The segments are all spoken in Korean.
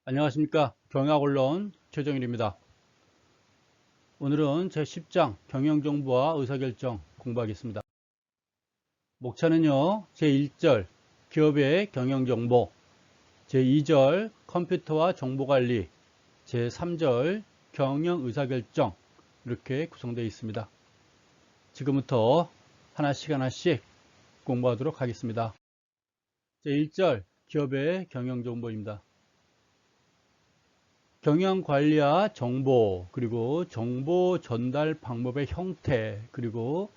안녕하십니까. 경영언론 최정일입니다. 오늘은 제10장 경영정보와 의사결정 공부하겠습니다. 목차는요, 제1절 기업의 경영정보, 제2절 컴퓨터와 정보관리, 제3절 경영의사결정 이렇게 구성되어 있습니다. 지금부터 하나씩 공부하도록 하겠습니다. 제1절 기업의 경영정보입니다. 경영관리와 정보, 그리고 정보 전달 방법의 형태, 그리고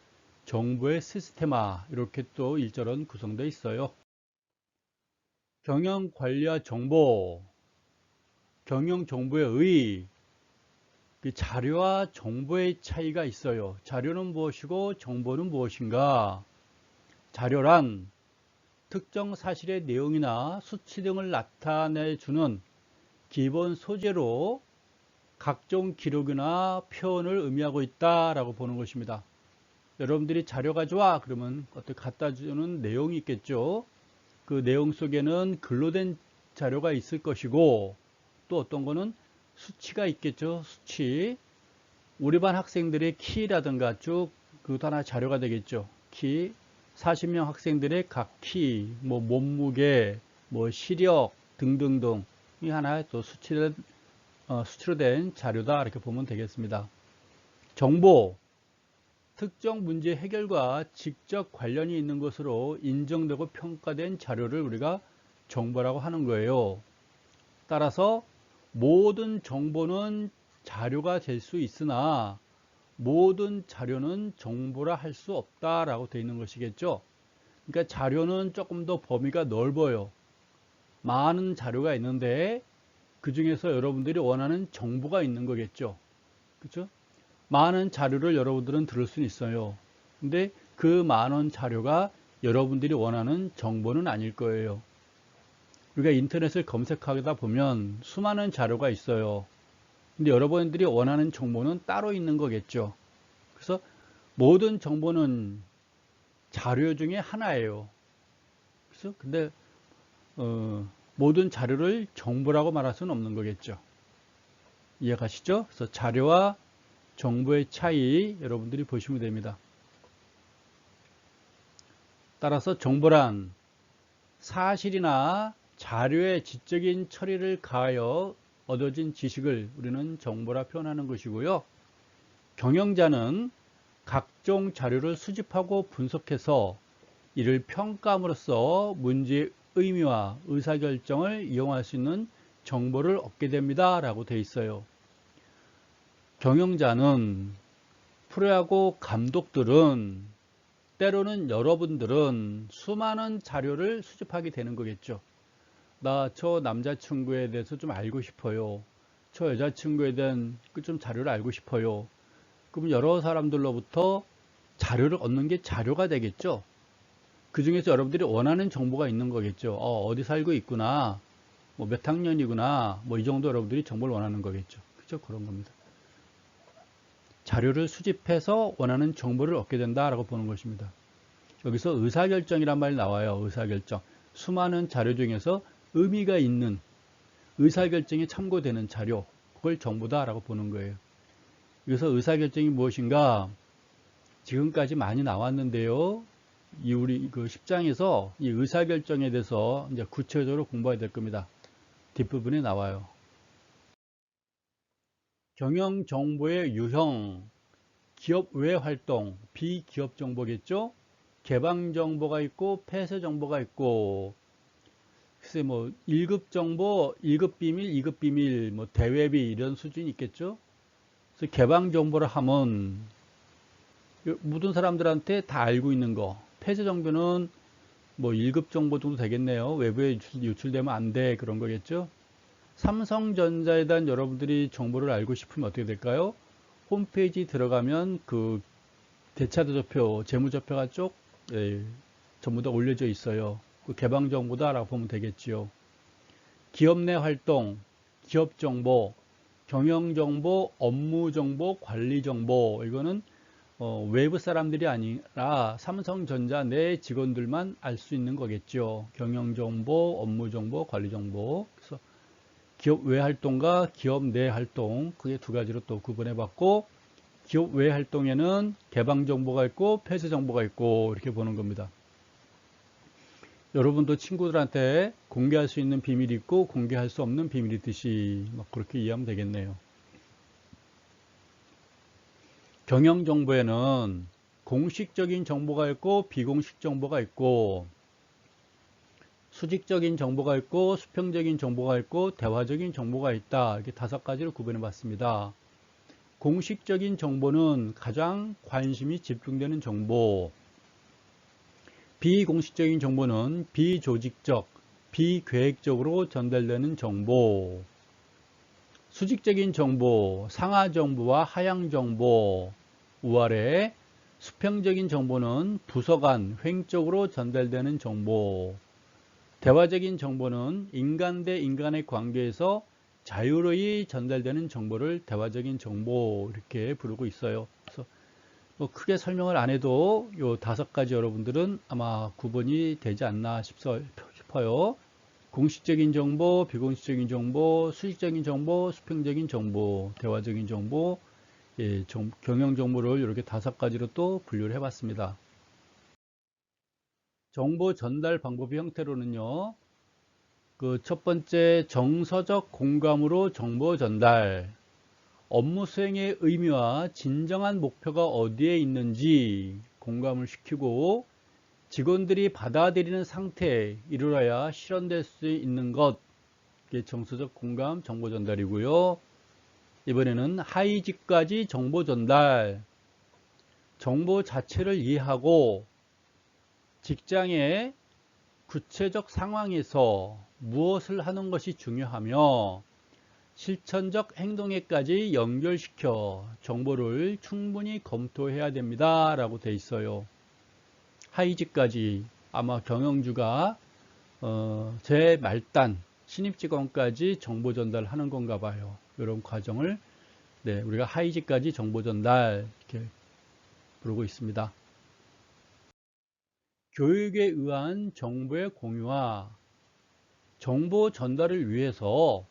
정보의 시스테마 이렇게 또 1절은 구성되어 있어요. 경영관리와 정보, 경영정보의 의, 자료와 정보의 차이가 있어요. 자료는 무엇이고 정보는 무엇인가? 자료란 특정 사실의 내용이나 수치 등을 나타내주는 기본 소재로 각종 기록이나 표현을 의미하고 있다라고 보는 것입니다. 여러분들이 자료 가져와 그러면 어떻게 갖다 주는 내용이 있겠죠. 그 내용 속에는 글로 된 자료가 있을 것이고 또 어떤 거는 수치가 있겠죠. 수치. 우리 반 학생들의 키라든가 쭉 그것도 하나 자료가 되겠죠. 키. 40명 학생들의 각 키, 뭐 몸무게, 뭐 시력 등등등 이 하나의 또 수치로 된 자료다 이렇게 보면 되겠습니다. 정보, 특정 문제 해결과 직접 관련이 있는 것으로 인정되고 평가된 자료를 우리가 정보라고 하는 거예요. 따라서 모든 정보는 자료가 될 수 있으나 모든 자료는 정보라 할 수 없다라고 되어 있는 것이겠죠. 그러니까 자료는 조금 더 범위가 넓어요. 많은 자료가 있는데 그 중에서 여러분들이 원하는 정보가 있는 거겠죠. 그렇죠? 많은 자료를 여러분들은 들을 수는 있어요. 근데 그 많은 자료가 여러분들이 원하는 정보는 아닐 거예요. 우리가 인터넷을 검색하다 보면 수많은 자료가 있어요. 근데 여러분들이 원하는 정보는 따로 있는 거겠죠. 그래서 모든 정보는 자료 중에 하나예요. 그래서 근데 모든 자료를 정보라고 말할 수는 없는 거겠죠. 이해가시죠? 그래서 자료와 정보의 차이 여러분들이 보시면 됩니다. 따라서 정보란 사실이나 자료의 지적인 처리를 가하여 얻어진 지식을 우리는 정보라 표현하는 것이고요. 경영자는 각종 자료를 수집하고 분석해서 이를 평가함으로써 문제의 의미와 의사결정을 이용할 수 있는 정보를 얻게 됩니다. 라고 되어 있어요. 경영자는 프로야구 감독들은 때로는 여러분들은 수많은 자료를 수집하게 되는 거겠죠. 나 저 남자친구에 대해서 좀 알고 싶어요. 저 여자친구에 대한 좀 자료를 알고 싶어요. 그럼 여러 사람들로부터 자료를 얻는 게 자료가 되겠죠. 그 중에서 여러분들이 원하는 정보가 있는 거겠죠. 어디 살고 있구나. 뭐 몇 학년이구나. 뭐 이 정도 여러분들이 정보를 원하는 거겠죠. 그죠? 그런 겁니다. 자료를 수집해서 원하는 정보를 얻게 된다라고 보는 것입니다. 여기서 의사결정이란 말이 나와요. 의사결정. 수많은 자료 중에서 의미가 있는 의사결정에 참고되는 자료, 그걸 정보다라고 보는 거예요. 여기서 의사결정이 무엇인가? 지금까지 많이 나왔는데요. 우리 그 10장에서 이 의사결정에 대해서 이제 구체적으로 공부해야 될 겁니다. 뒷부분에 나와요. 경영 정보의 유형, 기업 외 활동, 비기업 정보겠죠? 개방 정보가 있고 폐쇄 정보가 있고 글쎄 뭐 1급 정보, 1급 비밀, 2급 비밀, 뭐 대외비 이런 수준이 있겠죠? 그래서 개방 정보를 하면 모든 사람들한테 다 알고 있는 거. 폐쇄 정보는 뭐 1급 정보 정도 되겠네요. 외부에 유출되면 안 돼. 그런 거겠죠? 삼성전자에 대한 여러분들이 정보를 알고 싶으면 어떻게 될까요? 홈페이지 들어가면 그 대차도표표, 재무제표가 쭉 전부 다 올려져 있어요. 그 개방 정보다라고 보면 되겠지요. 기업 내 활동, 기업 정보, 경영 정보, 업무 정보, 관리 정보 이거는 외부 사람들이 아니라 삼성전자 내 직원들만 알 수 있는 거겠죠. 경영 정보, 업무 정보, 관리 정보. 그래서 기업 외 활동과 기업 내 활동, 그게 두 가지로 또 구분해 봤고, 기업 외 활동에는 개방 정보가 있고 폐쇄 정보가 있고 이렇게 보는 겁니다. 여러분도 친구들한테 공개할 수 있는 비밀이 있고 공개할 수 없는 비밀이 있듯이 막 그렇게 이해하면 되겠네요. 경영 정보에는 공식적인 정보가 있고 비공식 정보가 있고 수직적인 정보가 있고 수평적인 정보가 있고 대화적인 정보가 있다. 이렇게 5가지로 구분해 봤습니다. 공식적인 정보는 가장 관심이 집중되는 정보, 비공식적인 정보는 비조직적, 비계획적으로 전달되는 정보, 수직적인 정보, 상하 정보와 하향 정보, 우아래 수평적인 정보는 부서 간 횡적으로 전달되는 정보, 대화적인 정보는 인간 대 인간의 관계에서 자유로이 전달되는 정보를 대화적인 정보 이렇게 부르고 있어요. 그래서 뭐 크게 설명을 안 해도 요 5가지 여러분들은 아마 구분이 되지 않나 싶어요. 공식적인 정보, 비공식적인 정보, 수직적인 정보, 수평적인 정보, 대화적인 정보, 예, 경영 정보를 이렇게 5가지로 또 분류를 해봤습니다. 정보 전달 방법의 형태로는요, 그 첫 번째 정서적 공감으로 정보 전달, 업무 수행의 의미와 진정한 목표가 어디에 있는지 공감을 시키고 직원들이 받아들이는 상태에 이르러야 실현될 수 있는 것, 이게 정서적 공감 정보 전달이고요. 이번에는 하이직까지 정보 전달, 정보 자체를 이해하고 직장의 구체적 상황에서 무엇을 하는 것이 중요하며 실천적 행동에까지 연결시켜 정보를 충분히 검토해야 됩니다. 라고 돼 있어요. 하이직까지 아마 경영주가 제 말단 신입 직원까지 정보 전달하는 건가 봐요. 이런 과정을 우리가 하이직까지 정보 전달 이렇게 부르고 있습니다. 교육에 의한 정보의 공유와 정보 전달을 위해서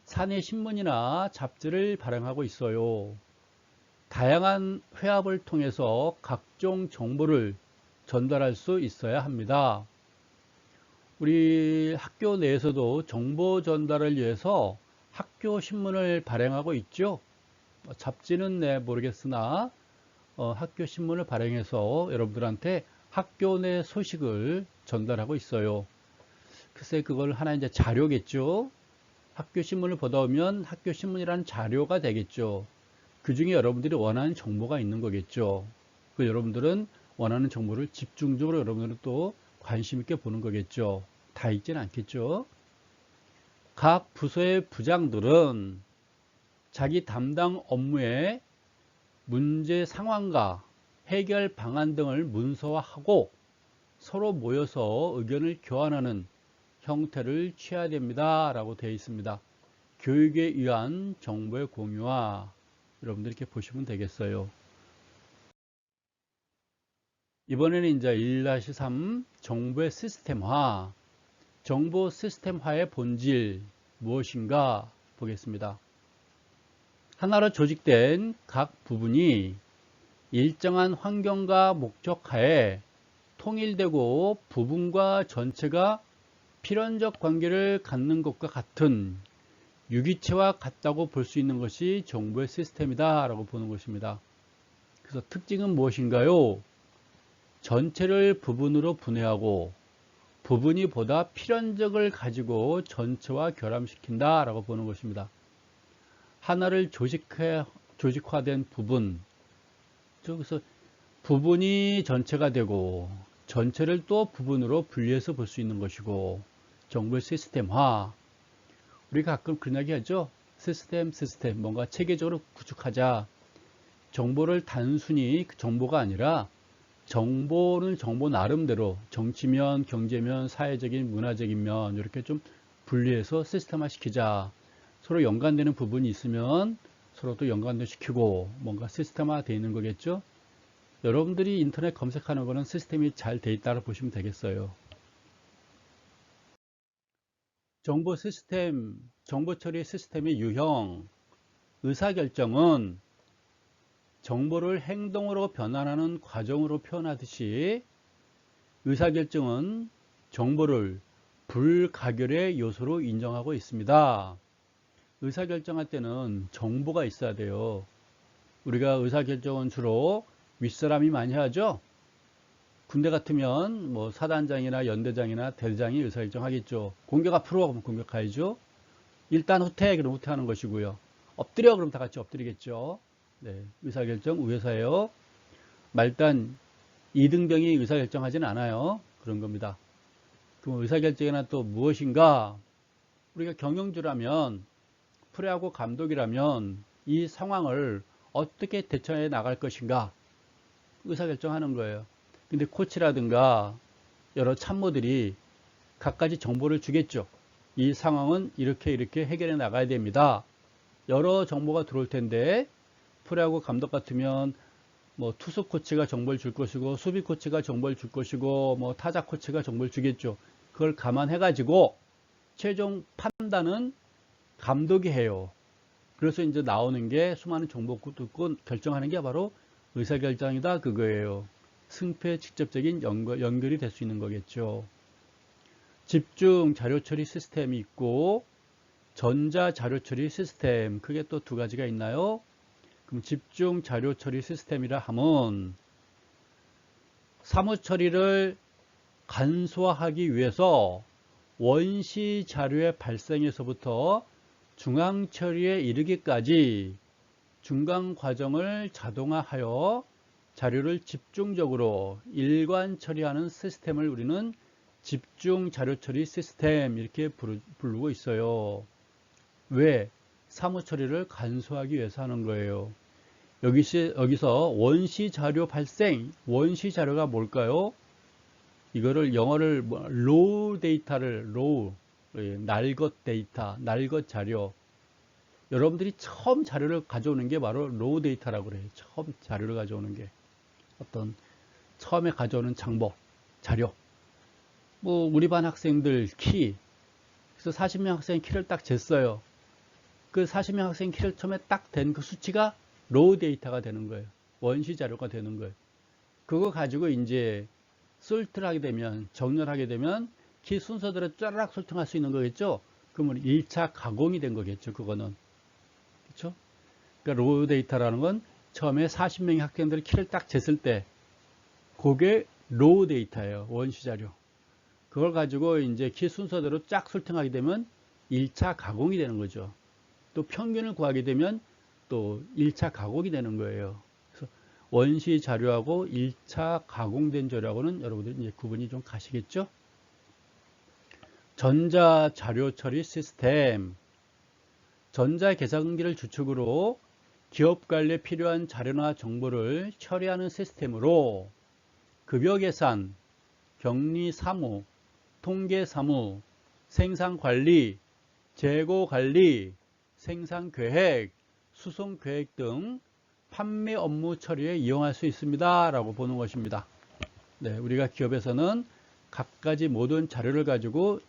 사내 신문이나 잡지를 발행하고 있어요. 다양한 회합을 통해서 각종 정보를 전달할 수 있어야 합니다. 우리 학교 내에서도 정보 전달을 위해서 학교 신문을 발행하고 있죠. 잡지는 모르겠으나 학교 신문을 발행해서 여러분들한테 학교 내 소식을 전달하고 있어요. 글쎄 그걸 하나 이제 자료겠죠. 학교 신문을 보다 보면 학교 신문이라는 자료가 되겠죠. 그 중에 여러분들이 원하는 정보가 있는 거겠죠. 그 여러분들은 원하는 정보를 집중적으로 여러분들은 또 관심 있게 보는 거겠죠. 다 읽지는 않겠죠. 각 부서의 부장들은 자기 담당 업무의 문제 상황과 해결 방안 등을 문서화하고 서로 모여서 의견을 교환하는 형태를 취해야 됩니다. 라고 되어 있습니다. 교육에 의한 정보의 공유와 여러분들 이렇게 보시면 되겠어요. 이번에는 이제 1-3 정보의 시스템화. 정보 시스템화의 본질 무엇인가 보겠습니다. 하나로 조직된 각 부분이 일정한 환경과 목적 하에 통일되고 부분과 전체가 필연적 관계를 갖는 것과 같은 유기체와 같다고 볼 수 있는 것이 정보의 시스템이다 라고 보는 것입니다. 그래서 특징은 무엇인가요? 전체를 부분으로 분해하고 부분이 보다 필연적을 가지고 전체와 결합시킨다 라고 보는 것입니다. 하나를 조직화된 부분, 그래서 부분이 전체가 되고 전체를 또 부분으로 분리해서 볼 수 있는 것이고 정보의 시스템화. 우리가 가끔 그런 이야기 하죠. 시스템 뭔가 체계적으로 구축하자. 정보를 단순히 정보가 아니라 정보는 정보 나름대로 정치면, 경제면, 사회적인, 문화적인 면 이렇게 좀 분리해서 시스템화 시키자. 서로 연관되는 부분이 있으면 서로 또 연관시키고 뭔가 시스템화 되어 있는 거겠죠. 여러분들이 인터넷 검색하는 거는 시스템이 잘 돼 있다고 보시면 되겠어요. 정보 시스템 정보처리 시스템의 유형, 의사결정은 정보를 행동으로 변환하는 과정으로 표현하듯이 의사결정은 정보를 불가결의 요소로 인정하고 있습니다. 의사결정할 때는 정보가 있어야 돼요. 우리가 의사결정은 주로 윗사람이 많이 하죠. 군대 같으면 뭐 사단장이나 연대장이나 대대장이 의사결정하겠죠. 공격 앞으로 하면 공격 가야죠. 일단 후퇴 그럼 후퇴하는 것이고요. 엎드려 그럼 다 같이 엎드리겠죠. 네, 의사결정 우회사예요. 말단 2등병이 의사결정하지는 않아요. 그런 겁니다. 그럼 의사결정이란 또 무엇인가? 우리가 경영주라면 프로야구 감독이라면 이 상황을 어떻게 대처해 나갈 것인가 의사결정하는 거예요. 근데 코치라든가 여러 참모들이 갖가지 정보를 주겠죠. 이 상황은 이렇게 해결해 나가야 됩니다. 여러 정보가 들어올 텐데 프로야구 감독 같으면 뭐 투수 코치가 정보를 줄 것이고 수비 코치가 정보를 줄 것이고 뭐 타자 코치가 정보를 주겠죠. 그걸 감안해 가지고 최종 판단은 감독이 해요. 그래서 이제 나오는 게 수많은 정보 듣고 결정하는 게 바로 의사결정이다 그거예요. 승패에 직접적인 연결이 될 수 있는 거겠죠. 집중 자료처리 시스템이 있고 전자 자료처리 시스템, 크게 또 두 가지가 있나요? 그럼 집중 자료처리 시스템이라 하면 사무처리를 간소화하기 위해서 원시 자료의 발생에서부터 중앙 처리에 이르기까지 중간 과정을 자동화하여 자료를 집중적으로 일관 처리하는 시스템을 우리는 집중 자료 처리 시스템 이렇게 부르고 있어요. 왜? 사무 처리를 간소화하기 위해서 하는 거예요. 여기서 원시 자료 발생, 원시 자료가 뭘까요? 이거를 영어를 raw 데이터를 raw, 날것 데이터, 날것 자료. 여러분들이 처음 자료를 가져오는 게 바로 raw 데이터라고 그래요. 처음 자료를 가져오는 게 어떤 처음에 가져오는 장보, 자료. 뭐 우리 반 학생들 키, 그래서 40명 학생 키를 딱 쟀어요. 그 40명 학생 키를 처음에 딱 된 그 수치가 raw 데이터가 되는 거예요. 원시 자료가 되는 거예요. 그거 가지고 이제 솔트를 하게 되면, 정렬하게 되면 키 순서대로 쫘라락 솔팅할 수 있는 거겠죠. 그러면 1차 가공이 된 거겠죠. 그거는. 그렇죠? 그러니까 raw 데이터라는 건 처음에 40명의 학생들 키를 딱 쟀을 때 그게 raw 데이터예요. 원시 자료. 그걸 가지고 이제 키 순서대로 쫙 솔팅하게 되면 1차 가공이 되는 거죠. 또 평균을 구하게 되면 또 1차 가공이 되는 거예요. 그래서 원시 자료하고 1차 가공된 자료하고는 여러분들이 이제 구분이 좀 가시겠죠? 전자 자료 처리 시스템. 전자 계산기를 주축으로 기업 관리에 필요한 자료나 정보를 처리하는 시스템으로 급여 계산, 격리 사무, 통계 사무, 생산 관리, 재고 관리, 생산 계획, 수송 계획 등 판매 업무 처리에 이용할 수 있습니다. 라고 보는 것입니다. 네, 우리가 기업에서는 각가지 모든 자료를 가지고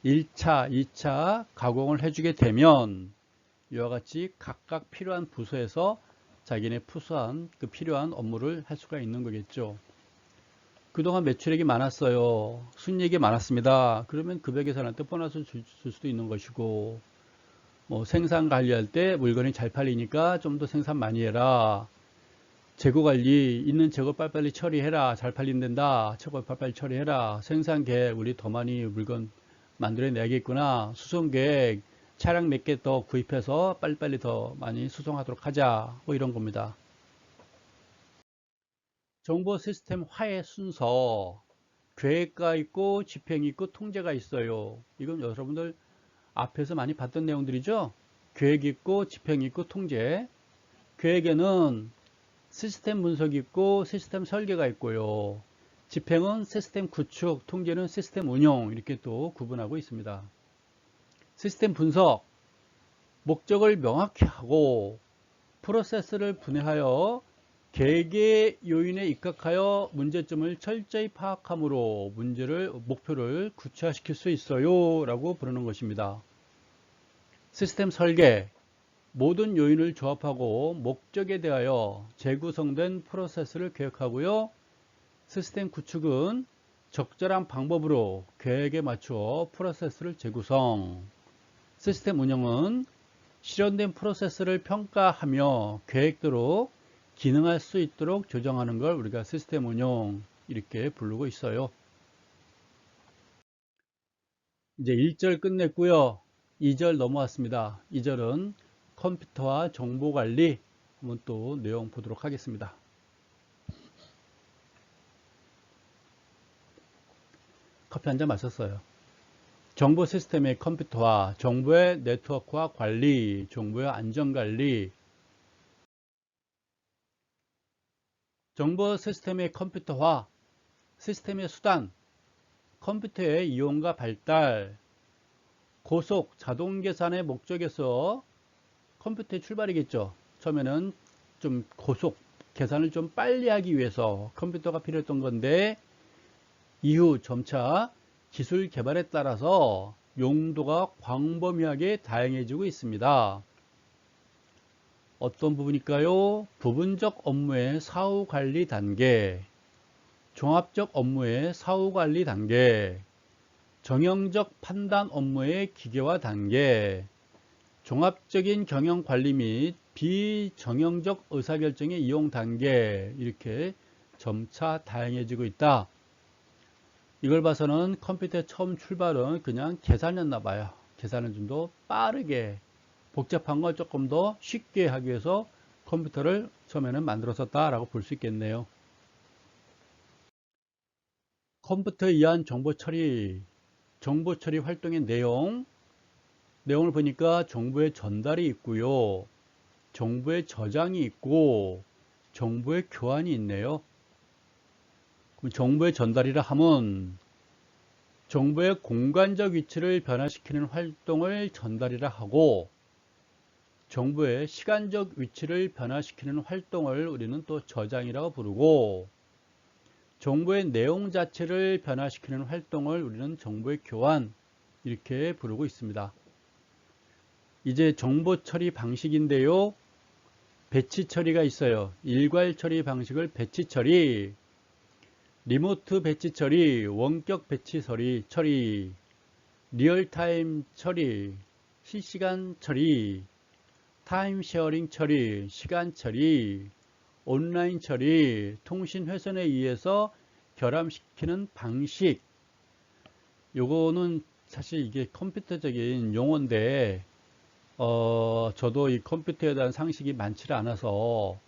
1차, 2차 가공을 해주게 되면 이와 같이 각각 필요한 부서에서 자기네 푸수한 그 필요한 업무를 할 수가 있는 거겠죠. 그동안 매출액이 많았어요. 순이익이 많았습니다. 그러면 급여 계산할 때 보너스 줄 수도 있는 것이고, 뭐 생산 관리할 때 물건이 잘 팔리니까 좀 더 생산 많이 해라. 재고 관리, 있는 재고 빨리빨리 처리해라. 잘 팔린단다. 재고 빨리빨리 처리해라. 생산 계획, 우리 더 많이 물건 만들어내야겠구나. 수송 계획, 차량 몇 개 더 구입해서 빨리빨리 더 많이 수송하도록 하자. 뭐 이런 겁니다. 정보 시스템 화해 순서, 계획가 있고 집행이 있고 통제가 있어요. 이건 여러분들 앞에서 많이 봤던 내용들이죠. 계획 있고 집행 있고 통제. 계획에는 시스템 분석이 있고 시스템 설계가 있고요. 집행은 시스템 구축, 통제는 시스템 운용, 이렇게 또 구분하고 있습니다. 시스템 분석, 목적을 명확히 하고 프로세스를 분해하여 개개 요인에 입각하여 문제점을 철저히 파악함으로 목표를 구체화시킬 수 있어요 라고 부르는 것입니다. 시스템 설계, 모든 요인을 조합하고 목적에 대하여 재구성된 프로세스를 계획하고요. 시스템 구축은 적절한 방법으로 계획에 맞추어 프로세스를 재구성. 시스템 운영은 실현된 프로세스를 평가하며 계획대로 기능할 수 있도록 조정하는 걸 우리가 시스템 운영 이렇게 부르고 있어요. 이제 1절 끝냈고요. 2절 넘어왔습니다. 2절은 컴퓨터와 정보관리 한번 또 내용 보도록 하겠습니다. 커피 한 잔 마셨어요. 정보 시스템의 컴퓨터와 정보의 네트워크와 관리, 정보의 안전관리. 정보 시스템의 컴퓨터화, 시스템의 수단, 컴퓨터의 이용과 발달, 고속 자동 계산의 목적에서 컴퓨터의 출발이겠죠. 처음에는 좀 고속 계산을 좀 빨리 하기 위해서 컴퓨터가 필요했던 건데 이후 점차 기술 개발에 따라서 용도가 광범위하게 다양해지고 있습니다. 어떤 부분일까요? 부분적 업무의 사후 관리 단계, 종합적 업무의 사후 관리 단계, 정형적 판단 업무의 기계화 단계, 종합적인 경영 관리 및 비정형적 의사결정의 이용 단계, 이렇게 점차 다양해지고 있다. 이걸 봐서는 컴퓨터의 처음 출발은 그냥 계산이었나 봐요. 계산을 좀 더 빠르게, 복잡한 걸 조금 더 쉽게 하기 위해서 컴퓨터를 처음에는 만들었었다라고 볼 수 있겠네요. 컴퓨터에 의한 정보 처리 활동의 내용을 보니까 정보의 전달이 있고요. 정보의 저장이 있고 정보의 교환이 있네요. 그럼 정보의 전달이라 하면 정보의 공간적 위치를 변화시키는 활동을 전달이라 하고 정보의 시간적 위치를 변화시키는 활동을 우리는 또 저장이라고 부르고 정보의 내용 자체를 변화시키는 활동을 우리는 정보의 교환 이렇게 부르고 있습니다. 이제 정보 처리 방식인데요. 배치 처리가 있어요. 일괄 처리 방식을 배치 처리, 리모트 배치 처리, 원격 배치 처리, 리얼타임 처리, 실시간 처리, 타임 쉐어링 처리, 시간 처리, 온라인 처리, 통신 회선에 의해서 결함시키는 방식. 요거는 사실 이게 컴퓨터적인 용어인데 저도 이 컴퓨터에 대한 상식이 많지 않아서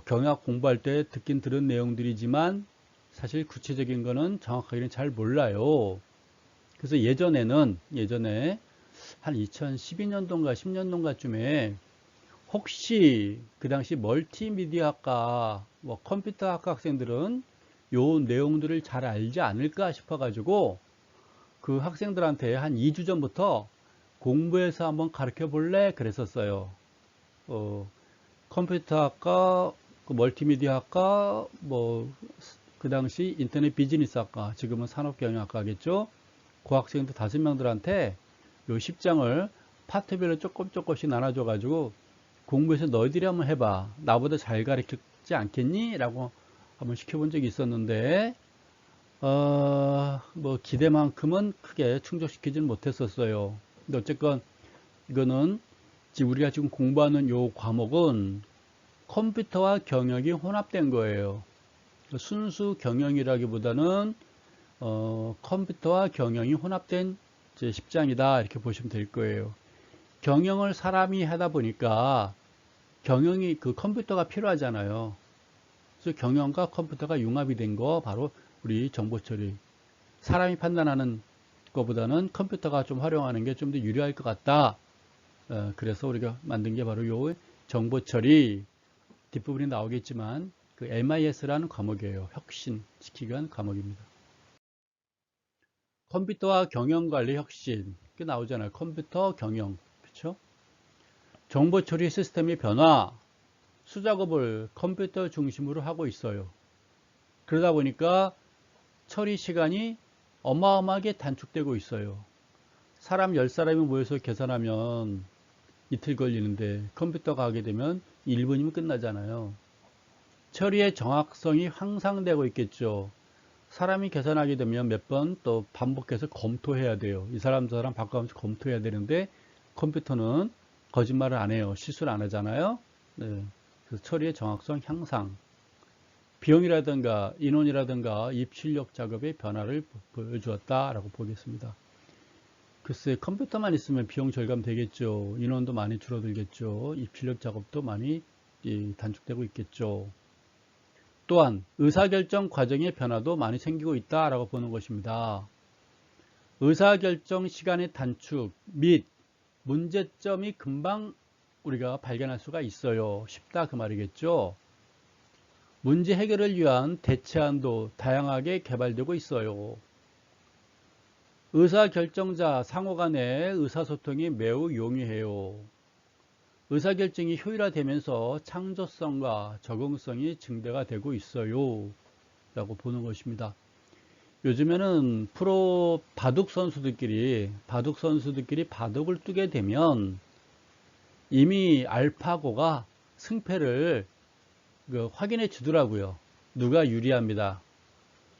경영학 공부할 때 듣긴 들은 내용들이지만 사실 구체적인 거는 정확하게는 잘 몰라요. 그래서 예전에 한 2012년도인가 10년도인가쯤에 혹시 그 당시 멀티미디어 학과, 컴퓨터 학과 학생들은 요 내용들을 잘 알지 않을까 싶어가지고 그 학생들한테 한 2주 전부터 공부해서 한번 가르쳐 볼래? 그랬었어요. 컴퓨터 학과, 그 멀티미디어 학과, 그 당시 인터넷 비즈니스 학과, 지금은 산업경영학과겠죠? 그 학생들 5명들한테 요 10장을 파트별로 조금씩 나눠줘가지고 공부해서 너희들이 한번 해봐. 나보다 잘 가르쳤지 않겠니? 라고 한번 시켜본 적이 있었는데, 기대만큼은 크게 충족시키지는 못했었어요. 근데 어쨌건 이거는 우리가 지금 공부하는 요 과목은 컴퓨터와 경영이 혼합된 거예요. 순수 경영이라기보다는 컴퓨터와 경영이 혼합된 10장이다 이렇게 보시면 될 거예요. 경영을 사람이 하다 보니까 경영이 그 컴퓨터가 필요하잖아요. 그래서 경영과 컴퓨터가 융합이 된 거 바로 우리 정보처리. 사람이 판단하는 것보다는 컴퓨터가 좀 활용하는 게 좀 더 유리할 것 같다. 그래서 우리가 만든 게 바로 요 정보처리. 뒷부분이 나오겠지만 그 MIS라는 과목이에요. 혁신시키기 위한 과목입니다. 컴퓨터와 경영관리 혁신. 그 나오잖아요. 컴퓨터 경영. 그렇죠? 정보 처리 시스템의 변화, 수작업을 컴퓨터 중심으로 하고 있어요. 그러다 보니까 처리 시간이 어마어마하게 단축되고 있어요. 사람 10사람이 모여서 계산하면 이틀 걸리는데 컴퓨터가 하게 되면 1분이면 끝나잖아요. 처리의 정확성이 향상되고 있겠죠. 사람이 계산하게 되면 몇 번 또 반복해서 검토해야 돼요. 이 사람 저 사람 바꿔가면서 검토해야 되는데 컴퓨터는 거짓말을 안 해요. 실수를 안 하잖아요. 네. 그래서 처리의 정확성 향상, 비용이라든가 인원이라든가 입출력 작업의 변화를 보여주었다라고 보겠습니다. 글쎄 컴퓨터만 있으면 비용 절감 되겠죠. 인원도 많이 줄어들겠죠. 입출력 작업도 많이 단축되고 있겠죠. 또한 의사결정 과정의 변화도 많이 생기고 있다라고 보는 것입니다. 의사결정 시간의 단축 및 문제점이 금방 우리가 발견할 수가 있어요. 쉽다 그 말이겠죠. 문제 해결을 위한 대체안도 다양하게 개발되고 있어요. 의사결정자 상호 간의 의사소통이 매우 용이해요. 의사결정이 효율화되면서 창조성과 적응성이 증대가 되고 있어요. 라고 보는 것입니다. 요즘에는 프로 바둑 선수들끼리 바둑을 두게 되면 이미 알파고가 승패를 확인해 주더라고요. 누가 유리합니다.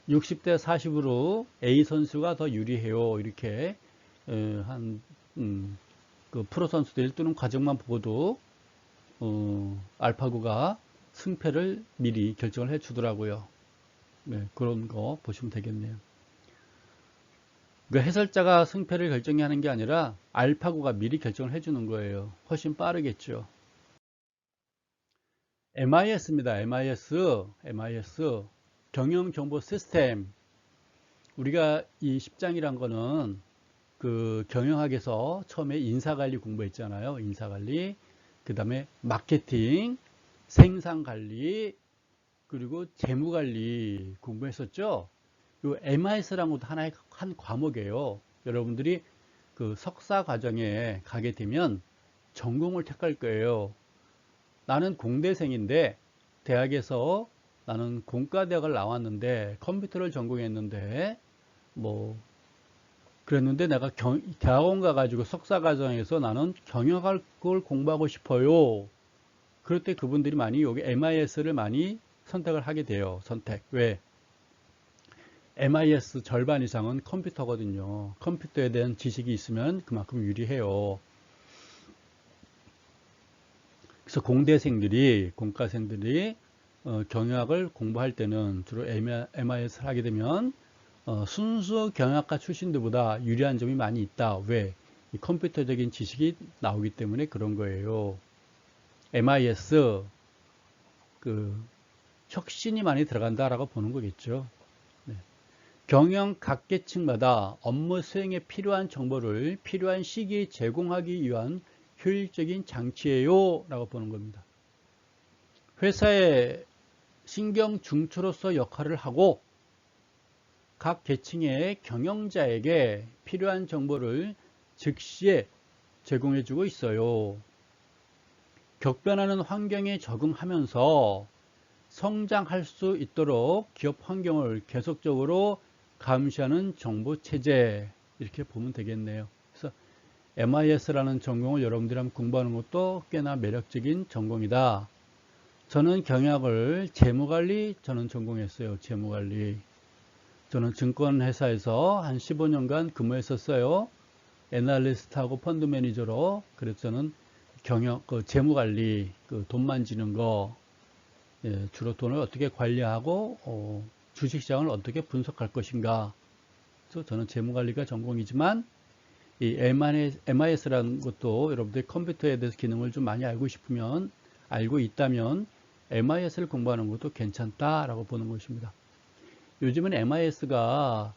60대 40으로 A 선수가 더 유리해요. 이렇게 그 프로 선수들이 뜨는 과정만 보고도 알파고가 승패를 미리 결정을 해 주더라고요. 네, 그런 거 보시면 되겠네요. 그 해설자가 승패를 결정하는 게 아니라 알파고가 미리 결정을 해 주는 거예요. 훨씬 빠르겠죠. MIS입니다. MIS 경영정보 시스템. 우리가 이 10장이란 거는 그 경영학에서 처음에 인사관리 공부했잖아요. 인사관리, 그 다음에 마케팅, 생산관리, 그리고 재무관리 공부했었죠. 이 MIS라는 것도 하나의 한 과목이에요. 여러분들이 그 석사 과정에 가게 되면 전공을 택할 거예요. 나는 공대생인데 대학에서 나는 공과대학을 나왔는데 컴퓨터를 전공했는데 뭐 그랬는데 내가 대학원 가가지고 석사 과정에서 나는 경영학을 공부하고 싶어요. 그럴 때 그분들이 많이 여기 MIS를 많이 선택을 하게 돼요. 왜? MIS 절반 이상은 컴퓨터거든요. 컴퓨터에 대한 지식이 있으면 그만큼 유리해요. 그래서 공과생들이 경영학을 공부할 때는 주로 MIS를 하게 되면 순수 경영학과 출신들보다 유리한 점이 많이 있다. 왜? 이 컴퓨터적인 지식이 나오기 때문에 그런 거예요. MIS 그 혁신이 많이 들어간다라고 보는 거겠죠. 네. 경영 각 계층마다 업무 수행에 필요한 정보를 필요한 시기에 제공하기 위한 효율적인 장치예요 라고 보는 겁니다. 회사의 신경 중추로서 역할을 하고 각 계층의 경영자에게 필요한 정보를 즉시에 제공해 주고 있어요. 격변하는 환경에 적응하면서 성장할 수 있도록 기업 환경을 계속적으로 감시하는 정보체제, 이렇게 보면 되겠네요. 그래서 MIS라는 전공을 여러분들이 한번 공부하는 것도 꽤나 매력적인 전공이다. 저는 경영학을 재무관리 저는 전공했어요. 재무관리. 저는 증권회사에서 한 15년간 근무했었어요. 애널리스트하고 펀드 매니저로. 그래서 저는 재무관리, 돈 만지는 거, 주로 돈을 어떻게 관리하고 주식시장을 어떻게 분석할 것인가. 그래서 저는 재무관리가 전공이지만 이 MIS라는 것도 여러분들이 컴퓨터에 대해서 기능을 좀 많이 알고 있다면 MIS를 공부하는 것도 괜찮다라고 보는 것입니다. 요즘은 MIS가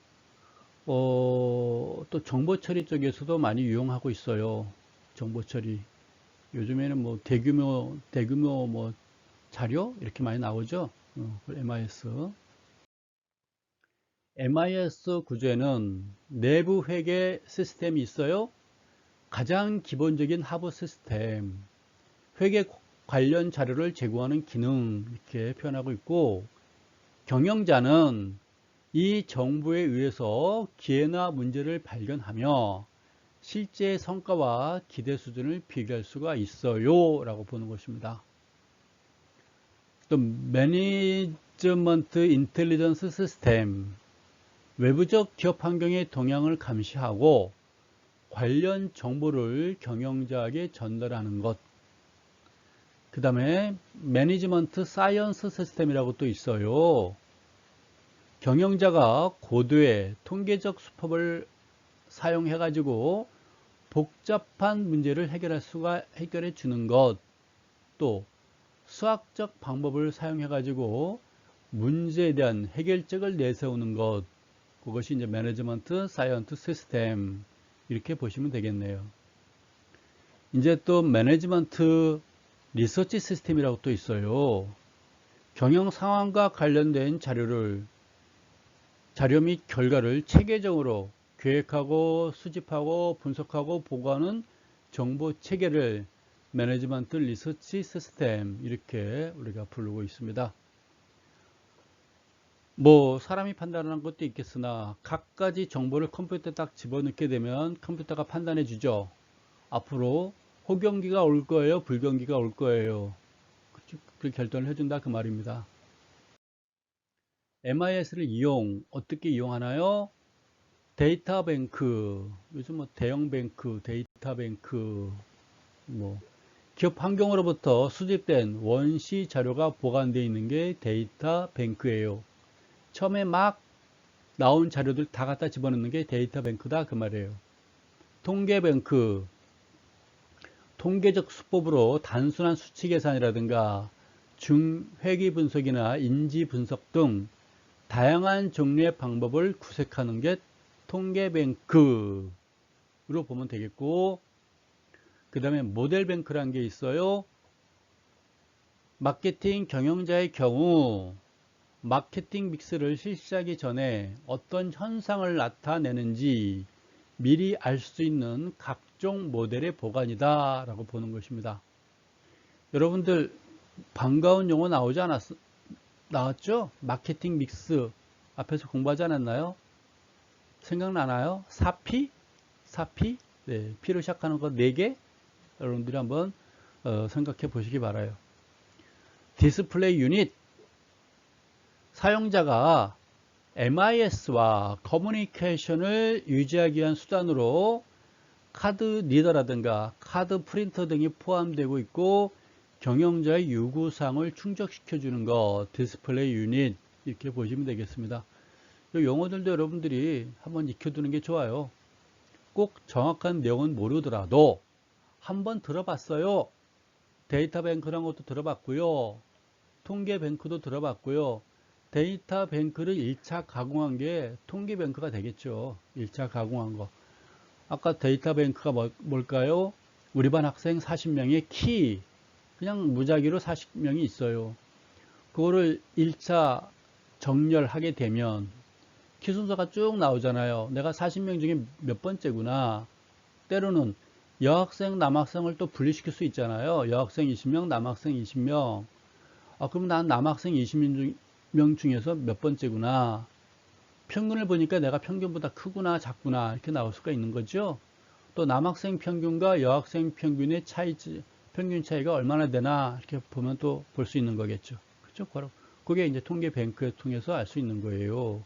또 정보 처리 쪽에서도 많이 유용하고 있어요. 정보 처리. 요즘에는 뭐 대규모 뭐 자료 이렇게 많이 나오죠. MIS 구조에는 내부 회계 시스템이 있어요. 가장 기본적인 하부 시스템, 회계 관련 자료를 제공하는 기능 이렇게 표현하고 있고, 경영자는 이 정보에 의해서 기회나 문제를 발견하며 실제 성과와 기대 수준을 비교할 수가 있어요 라고 보는 것입니다. 또 매니지먼트 인텔리전스 시스템, 외부적 기업 환경의 동향을 감시하고 관련 정보를 경영자에게 전달하는 것. 그 다음에 매니지먼트 사이언스 시스템이라고 또 있어요. 경영자가 고도의 통계적 수법을 사용해 가지고 복잡한 문제를 해결해 주는 것, 또 수학적 방법을 사용해 가지고 문제에 대한 해결책을 내세우는 것, 그것이 이제 매니지먼트 사이언스 시스템, 이렇게 보시면 되겠네요. 이제 또 매니지먼트 리서치 시스템이라고 또 있어요. 경영 상황과 관련된 자료 및 결과를 체계적으로 계획하고 수집하고 분석하고 보고하는 정보 체계를 매니지먼트 리서치 시스템, 이렇게 우리가 부르고 있습니다. 뭐 사람이 판단하는 것도 있겠으나 각가지 정보를 컴퓨터에 딱 집어넣게 되면 컴퓨터가 판단해 주죠. 앞으로 호경기가 올 거예요, 불경기가 올 거예요. 그 결정을 해준다, 그 말입니다. MIS를 어떻게 이용하나요? 데이터 뱅크, 요즘 뭐 대형 뱅크, 데이터 뱅크, 뭐 기업 환경으로부터 수집된 원시 자료가 보관되어 있는 게 데이터 뱅크예요. 처음에 막 나온 자료들 다 갖다 집어넣는 게 데이터 뱅크다, 그 말이에요. 통계 뱅크, 통계적 수법으로 단순한 수치 계산이라든가 중회기 분석이나 인지 분석 등 다양한 종류의 방법을 구색하는 게 통계뱅크로 보면 되겠고, 그 다음에 모델뱅크라는 게 있어요. 마케팅 경영자의 경우 마케팅 믹스를 실시하기 전에 어떤 현상을 나타내는지 미리 알 수 있는 각종 모델의 보관이다 라고 보는 것입니다. 여러분들 반가운 용어 나왔죠? 마케팅 믹스 앞에서 공부하지 않았나요? 생각나나요? 사피? 네, P로 시작하는 거 4개? 여러분들이 한번 생각해 보시기 바라요. 디스플레이 유닛, 사용자가 MIS와 커뮤니케이션을 유지하기 위한 수단으로 카드 리더라든가 카드 프린터 등이 포함되고 있고, 경영자의 요구사항을 충족시켜 주는 것, 디스플레이 유닛, 이렇게 보시면 되겠습니다. 이 용어들도 여러분들이 한번 익혀두는 게 좋아요. 꼭 정확한 내용은 모르더라도 한번 들어봤어요. 데이터 뱅크라는 것도 들어봤고요. 통계 뱅크도 들어봤고요. 데이터 뱅크를 1차 가공한 게 통계 뱅크가 되겠죠. 1차 가공한 거. 아까 데이터 뱅크가 뭘까요? 우리 반 학생 40명의 키, 그냥 무작위로 40명이 있어요. 그거를 1차 정렬하게 되면 키 순서가 쭉 나오잖아요. 내가 40명 중에 몇 번째구나. 때로는 여학생, 남학생을 또 분리시킬 수 있잖아요. 여학생 20명, 남학생 20명. 그럼 난 남학생 20명 중에서 몇 번째구나. 평균을 보니까 내가 평균보다 크구나, 작구나, 이렇게 나올 수가 있는 거죠. 또 남학생 평균과 여학생 평균의 평균 차이가 얼마나 되나, 이렇게 보면 또 볼 수 있는 거겠죠. 그렇죠? 바로 그게 이제 통계 뱅크를 통해서 알 수 있는 거예요.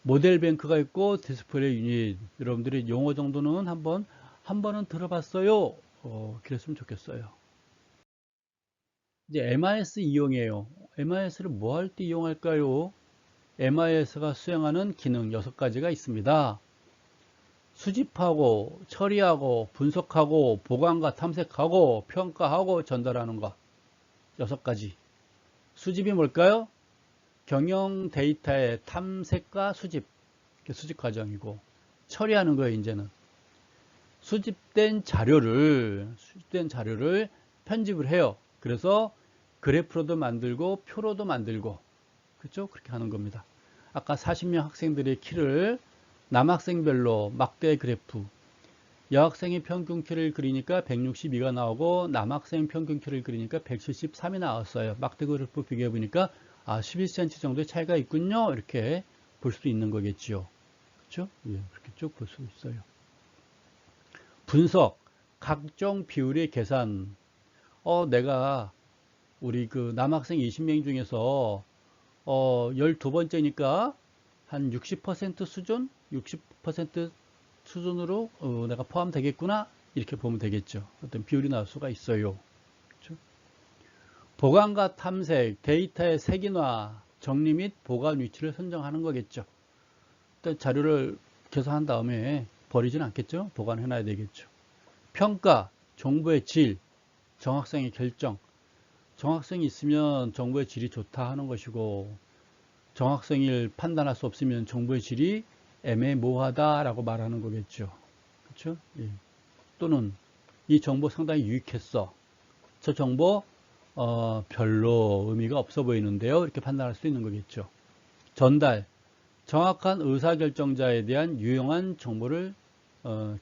모델 뱅크가 있고 디스플레이 유닛, 여러분들이 용어 정도는 한 번은 들어봤어요. 그랬으면 좋겠어요. 이제 MIS 이용이에요. MIS를 뭐 할 때 이용할까요? MIS가 수행하는 기능 6가지가 있습니다. 수집하고 처리하고 분석하고 보관과 탐색하고 평가하고 전달하는 것 6가지. 수집이 뭘까요? 경영 데이터의 탐색과 수집 과정이고, 처리하는 거예요. 이제는 수집된 자료를 편집을 해요. 그래서 그래프로도 만들고 표로도 만들고, 그렇죠? 그렇게 하는 겁니다. 아까 40명 학생들의 키를 남학생별로 막대 그래프, 여학생의 평균 키를 그리니까 162가 나오고 남학생 평균 키를 그리니까 173이 나왔어요. 막대 그래프 비교해 보니까 11cm 정도의 차이가 있군요. 이렇게 볼 수 있는 거겠죠. 그렇죠? 예, 그렇게 쭉 볼 수 있어요. 분석, 각종 비율의 계산. 내가 우리 그 남학생 20명 중에서 12번째니까 한 60% 수준? 60% 수준으로 내가 포함되겠구나. 이렇게 보면 되겠죠. 어떤 비율이 나올 수가 있어요. 그렇죠? 보관과 탐색, 데이터의 색인화, 정리 및 보관 위치를 선정하는 거겠죠. 일단 자료를 계산한 다음에 버리진 않겠죠. 보관해놔야 되겠죠. 평가, 정보의 질, 정확성의 결정. 정확성이 있으면 정보의 질이 좋다 하는 것이고, 정확성을 판단할 수 없으면 정보의 질이 애매모호하다라고 말하는 거겠죠. 그렇죠? 예. 또는 이 정보 상당히 유익했어. 저 정보 별로 의미가 없어 보이는데요. 이렇게 판단할 수 있는 거겠죠. 전달, 정확한 의사결정자에 대한 유용한 정보를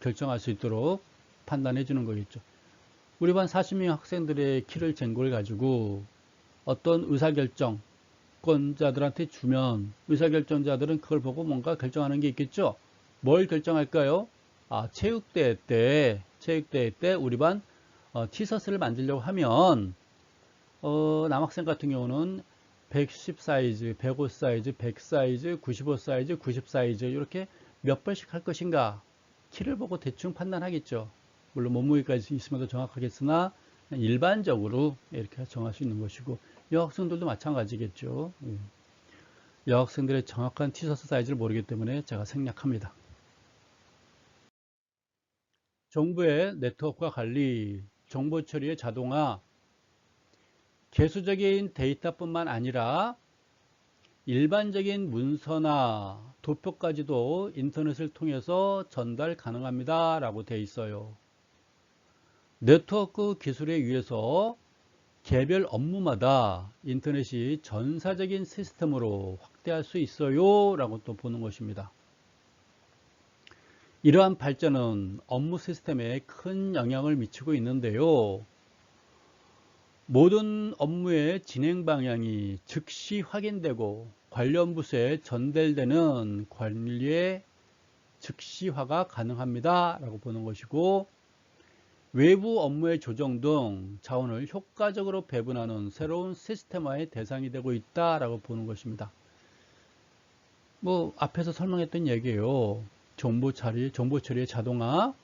결정할 수 있도록 판단해 주는 거겠죠. 우리 반 40명 학생들의 키를 잰 걸 가지고 어떤 의사결정권자들한테 주면 의사결정자들은 그걸 보고 뭔가 결정하는 게 있겠죠. 뭘 결정할까요? 체육대회 때 우리 반 티셔츠를 만들려고 하면 남학생 같은 경우는 110 사이즈, 105 사이즈, 100 사이즈, 95 사이즈, 90 사이즈 이렇게 몇 번씩 할 것인가 키를 보고 대충 판단하겠죠. 물론 몸무게까지 있으면 더 정확하겠으나 일반적으로 이렇게 정할 수 있는 것이고 여학생들도 마찬가지겠죠. 여학생들의 정확한 티셔츠 사이즈를 모르기 때문에 제가 생략합니다. 정부의 네트워크와 관리, 정보 처리의 자동화, 개수적인 데이터뿐만 아니라 일반적인 문서나 도표까지도 인터넷을 통해서 전달 가능합니다 라고 되어 있어요. 네트워크 기술에 의해서 개별 업무마다 인터넷이 전사적인 시스템으로 확대할 수 있어요 라고 또 보는 것입니다. 이러한 발전은 업무 시스템에 큰 영향을 미치고 있는데요. 모든 업무의 진행 방향이 즉시 확인되고 관련 부서에 전달되는 관리의 즉시화가 가능합니다 라고 보는 것이고, 외부 업무의 조정 등 자원을 효과적으로 배분하는 새로운 시스템화의 대상이 되고 있다라고 보는 것입니다. 앞에서 설명했던 얘기예요. 정보 처리의 자동화,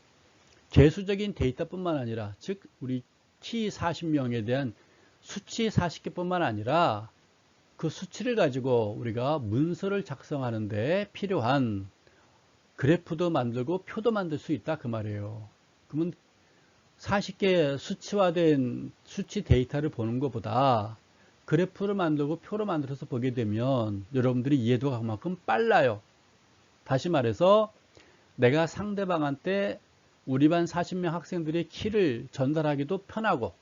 개수적인 데이터뿐만 아니라, 즉 우리 T 40명에 대한 수치 40개뿐만 아니라 그 수치를 가지고 우리가 문서를 작성하는데 필요한 그래프도 만들고 표도 만들 수 있다 그 말이에요. 그러면 40개 수치화된 수치 데이터를 보는 것보다 그래프를 만들고 표를 만들어서 보게 되면 여러분들이 이해도가 그만큼 빨라요. 다시 말해서 내가 상대방한테 우리 반 40명 학생들의 키를 전달하기도 편하고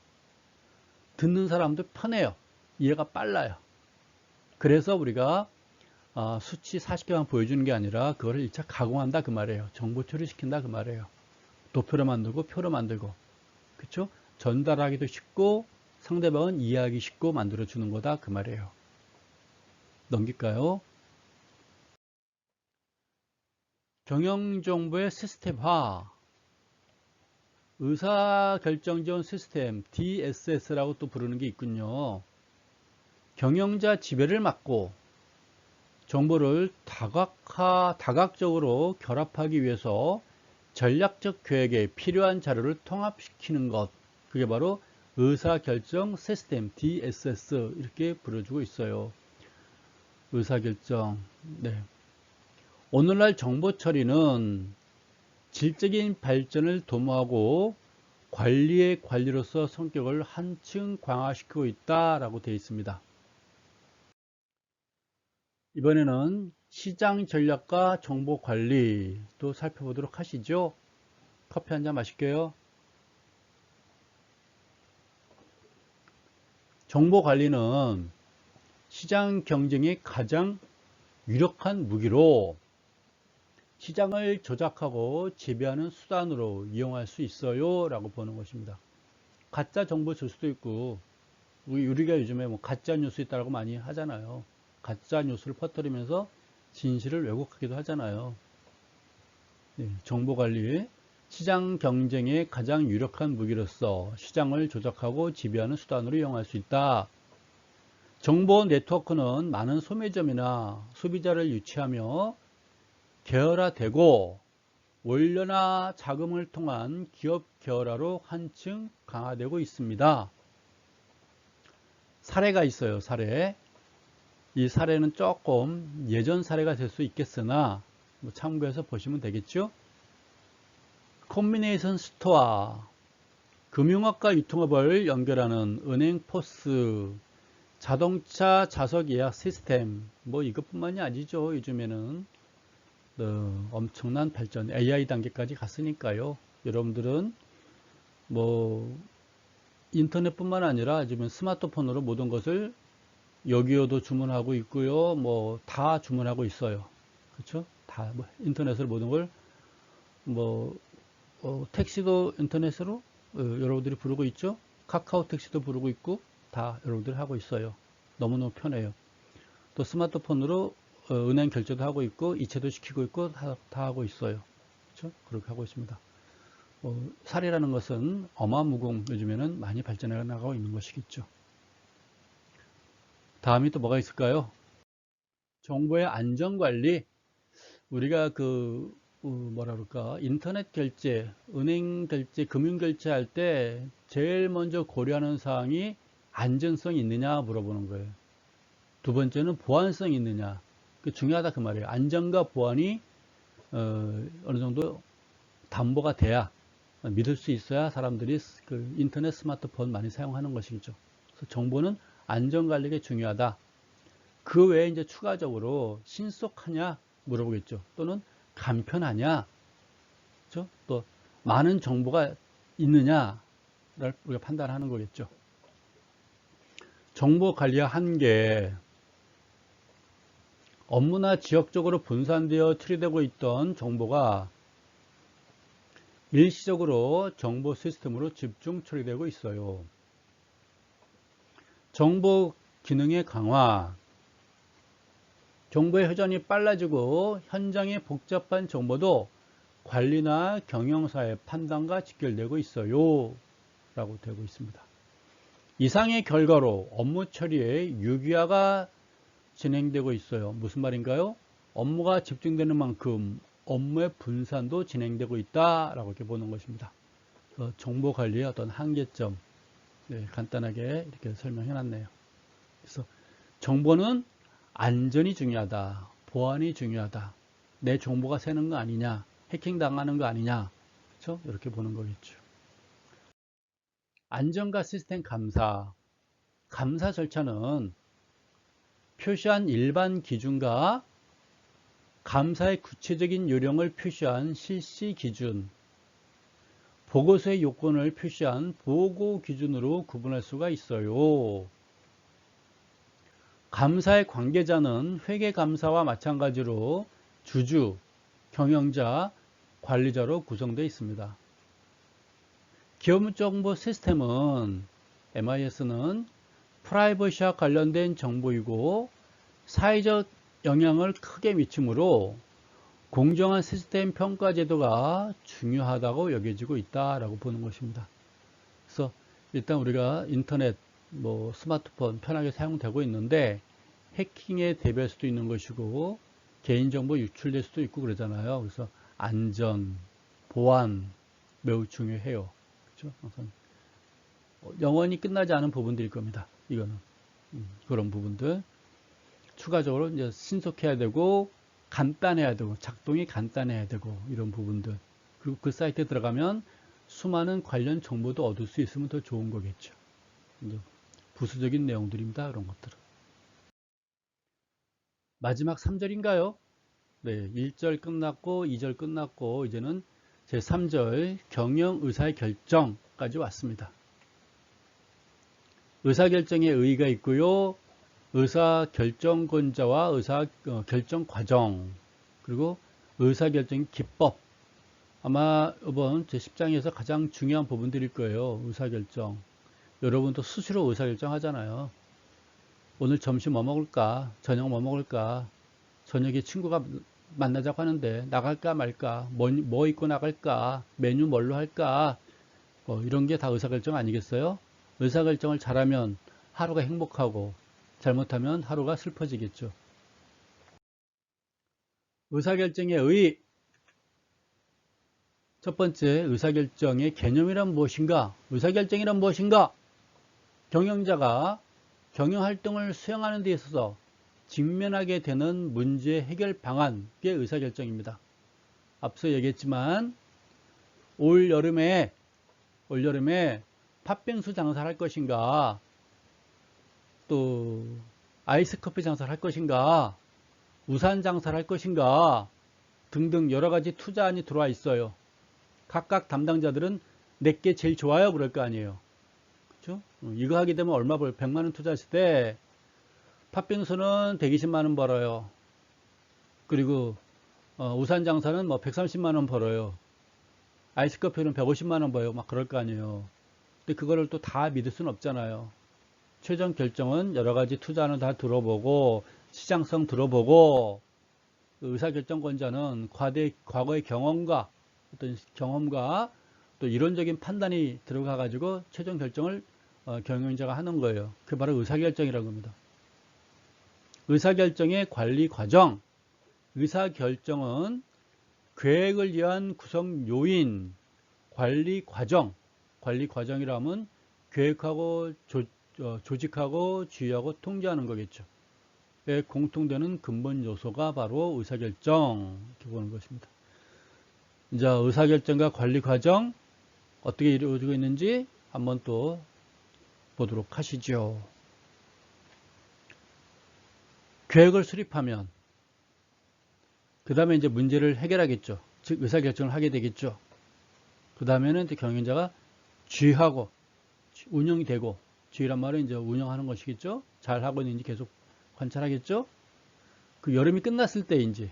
듣는 사람도 편해요. 이해가 빨라요. 그래서 우리가 수치 40개만 보여주는 게 아니라 그거를 1차 가공한다 그 말이에요. 정보 처리시킨다 그 말이에요. 도표를 만들고 표를 만들고, 그렇죠? 전달하기도 쉽고 상대방은 이해하기 쉽고 만들어주는 거다 그 말이에요. 넘길까요? 경영정보의 시스템화, 의사결정지원 시스템 DSS라고 또 부르는 게 있군요. 경영자 지배를 막고 정보를 다각적으로 결합하기 위해서 전략적 계획에 필요한 자료를 통합시키는 것, 그게 바로 의사결정 시스템 DSS 이렇게 부르주고 있어요. 의사결정. 네. 오늘날 정보 처리는 질적인 발전을 도모하고 관리의 관리로서 성격을 한층 강화시키고 있다라고 되어 있습니다. 이번에는 시장 전략과 정보 관리 또 살펴보도록 하시죠. 커피 한 잔 마실게요. 정보 관리는 시장 경쟁의 가장 유력한 무기로 시장을 조작하고 지배하는 수단으로 이용할 수 있어요 라고 보는 것입니다. 가짜 정보 줄 수도 있고, 우리가 요즘에 가짜 뉴스 있다고 많이 하잖아요. 가짜 뉴스를 퍼뜨리면서 진실을 왜곡하기도 하잖아요. 네, 정보 관리, 시장 경쟁의 가장 유력한 무기로서 시장을 조작하고 지배하는 수단으로 이용할 수 있다. 정보 네트워크는 많은 소매점이나 소비자를 유치하며 계열화되고 원료나 자금을 통한 기업 계열화로 한층 강화되고 있습니다. 사례가 있어요. 사례. 이 사례는 조금 예전 사례가 될 수 있겠으나 참고해서 보시면 되겠죠. 콤비네이션 스토어, 금융업과 유통업을 연결하는 은행 포스, 자동차 좌석 예약 시스템, 이것뿐만이 아니죠. 요즘에는 엄청난 발전, AI 단계까지 갔으니까요. 여러분들은 인터넷뿐만 아니라 요즘은 스마트폰으로 모든 것을 여기요도 주문하고 있고요. 다 주문하고 있어요. 그렇죠? 다 인터넷으로 모든 걸 택시도 인터넷으로 여러분들이 부르고 있죠. 카카오 택시도 부르고 있고 다 여러분들이 하고 있어요. 너무너무 편해요. 또 스마트폰으로 은행 결제도 하고 있고 이체도 시키고 있고 다 하고 있어요. 그렇죠? 그렇게 하고 있습니다. 사례라는 것은 어마무공 요즘에는 많이 발전해 나가고 있는 것이겠죠. 다음이 또 뭐가 있을까요? 정보의 안전관리. 우리가 뭐라 그럴까, 인터넷 결제, 은행 결제, 금융 결제할 때 제일 먼저 고려하는 사항이 안전성이 있느냐 물어보는 거예요. 두 번째는 보안성이 있느냐. 중요하다 그 말이에요. 안전과 보안이 어느 정도 담보가 돼야, 믿을 수 있어야 사람들이 인터넷 스마트폰 많이 사용하는 것이죠. 그래서 정보는 안전관리가 중요하다. 그 외에 이제 추가적으로 신속하냐 물어보겠죠. 또는 간편하냐, 그렇죠? 또 많은 정보가 있느냐를 우리가 판단하는 거겠죠. 정보 관리의 한계. 업무나 지역적으로 분산되어 처리되고 있던 정보가 일시적으로 정보 시스템으로 집중 처리되고 있어요. 정보 기능의 강화. 정보의 회전이 빨라지고 현장의 복잡한 정보도 관리나 경영사의 판단과 직결되고 있어요. 라고 되고 있습니다. 이상의 결과로 업무 처리의 유기화가 진행되고 있어요. 무슨 말인가요? 업무가 집중되는 만큼 업무의 분산도 진행되고 있다라고 이렇게 보는 것입니다. 정보 관리의 어떤 한계점, 간단하게 이렇게 설명해 놨네요. 그래서 정보는 안전이 중요하다, 보안이 중요하다, 내 정보가 새는 거 아니냐, 해킹 당하는 거 아니냐, 그렇죠? 이렇게 보는 거겠죠. 안전과 시스템 감사. 감사 절차는 표시한 일반 기준과 감사의 구체적인 요령을 표시한 실시 기준, 보고서의 요건을 표시한 보고 기준으로 구분할 수가 있어요. 감사의 관계자는 회계감사와 마찬가지로 주주, 경영자, 관리자로 구성되어 있습니다. 기업정보 시스템은 MIS는 프라이버시와 관련된 정보이고 사회적 영향을 크게 미치므로 공정한 시스템 평가 제도가 중요하다고 여겨지고 있다라고 보는 것입니다. 그래서 일단 우리가 인터넷, 스마트폰 편하게 사용되고 있는데 해킹에 대비할 수도 있는 것이고 개인정보 유출될 수도 있고 그러잖아요. 그래서 안전, 보안 매우 중요해요. 그렇죠? 항상 영원히 끝나지 않은 부분들일 겁니다. 이거는 그런 부분들 추가적으로 이제 신속해야 되고 간단해야 되고 작동이 간단해야 되고 이런 부분들, 그리고 그 사이트에 들어가면 수많은 관련 정보도 얻을 수 있으면 더 좋은 거겠죠. 부수적인 내용들입니다. 그런 것들은. 마지막 3절인가요? 네, 1절 끝났고 2절 끝났고 이제는 제3절 경영 의사의 결정까지 왔습니다. 의사결정의 의의가 있고요. 의사결정권자와 의사결정 과정, 그리고 의사결정 기법. 아마 이번 제10장에서 가장 중요한 부분들일 거예요. 의사결정. 여러분도 수시로 의사결정 하잖아요. 오늘 점심 뭐 먹을까? 저녁 뭐 먹을까? 저녁에 친구가 만나자고 하는데 나갈까 말까, 뭐 입고 나갈까, 메뉴 뭘로 할까, 뭐 이런 게 다 의사결정 아니겠어요? 의사결정을 잘하면 하루가 행복하고 잘못하면 하루가 슬퍼지겠죠. 의사결정의 의. 첫 번째, 의사결정의 개념이란 무엇인가? 의사결정이란 무엇인가? 경영자가 경영활동을 수행하는 데 있어서 직면하게 되는 문제 해결 방안의 의사결정입니다. 앞서 얘기했지만 올 여름에 팥빙수 장사를 할 것인가, 또 아이스커피 장사를 할 것인가, 우산 장사를 할 것인가 등등 여러 가지 투자안이 들어와 있어요. 각각 담당자들은 내게 제일 좋아요 그럴 거 아니에요. 그렇죠? 이거 하게 되면 얼마 벌 100만 원 투자했을 때 팥빙수는 120만 원 벌어요. 그리고 우산 장사는 뭐 130만 원 벌어요. 아이스커피는 150만 원 벌어요. 막 그럴 거 아니에요. 근데 그거를 또 다 믿을 수는 없잖아요. 최종 결정은 여러 가지 투자는 다 들어보고 시장성 들어보고 의사결정권자는 과거의 경험과 또 이론적인 판단이 들어가 가지고 최종 결정을 경영자가 하는 거예요. 그게 바로 의사결정이라는 겁니다. 의사결정의 관리 과정. 의사결정은 계획을 위한 구성 요인, 관리 과정이라면 계획하고 조직하고 지휘하고 통제하는 거겠죠. 공통되는 근본 요소가 바로 의사결정 이렇게 보는 것입니다. 이제 의사결정과 관리 과정 어떻게 이루어지고 있는지 한번 또 보도록 하시죠. 계획을 수립하면 그 다음에 이제 문제를 해결하겠죠. 즉 의사결정을 하게 되겠죠. 그 다음에는 경영자가 지휘하고 운영이 되고, 지휘란 말은 이제 운영하는 것이겠죠. 잘 하고 있는지 계속 관찰하겠죠. 그 여름이 끝났을 때 이제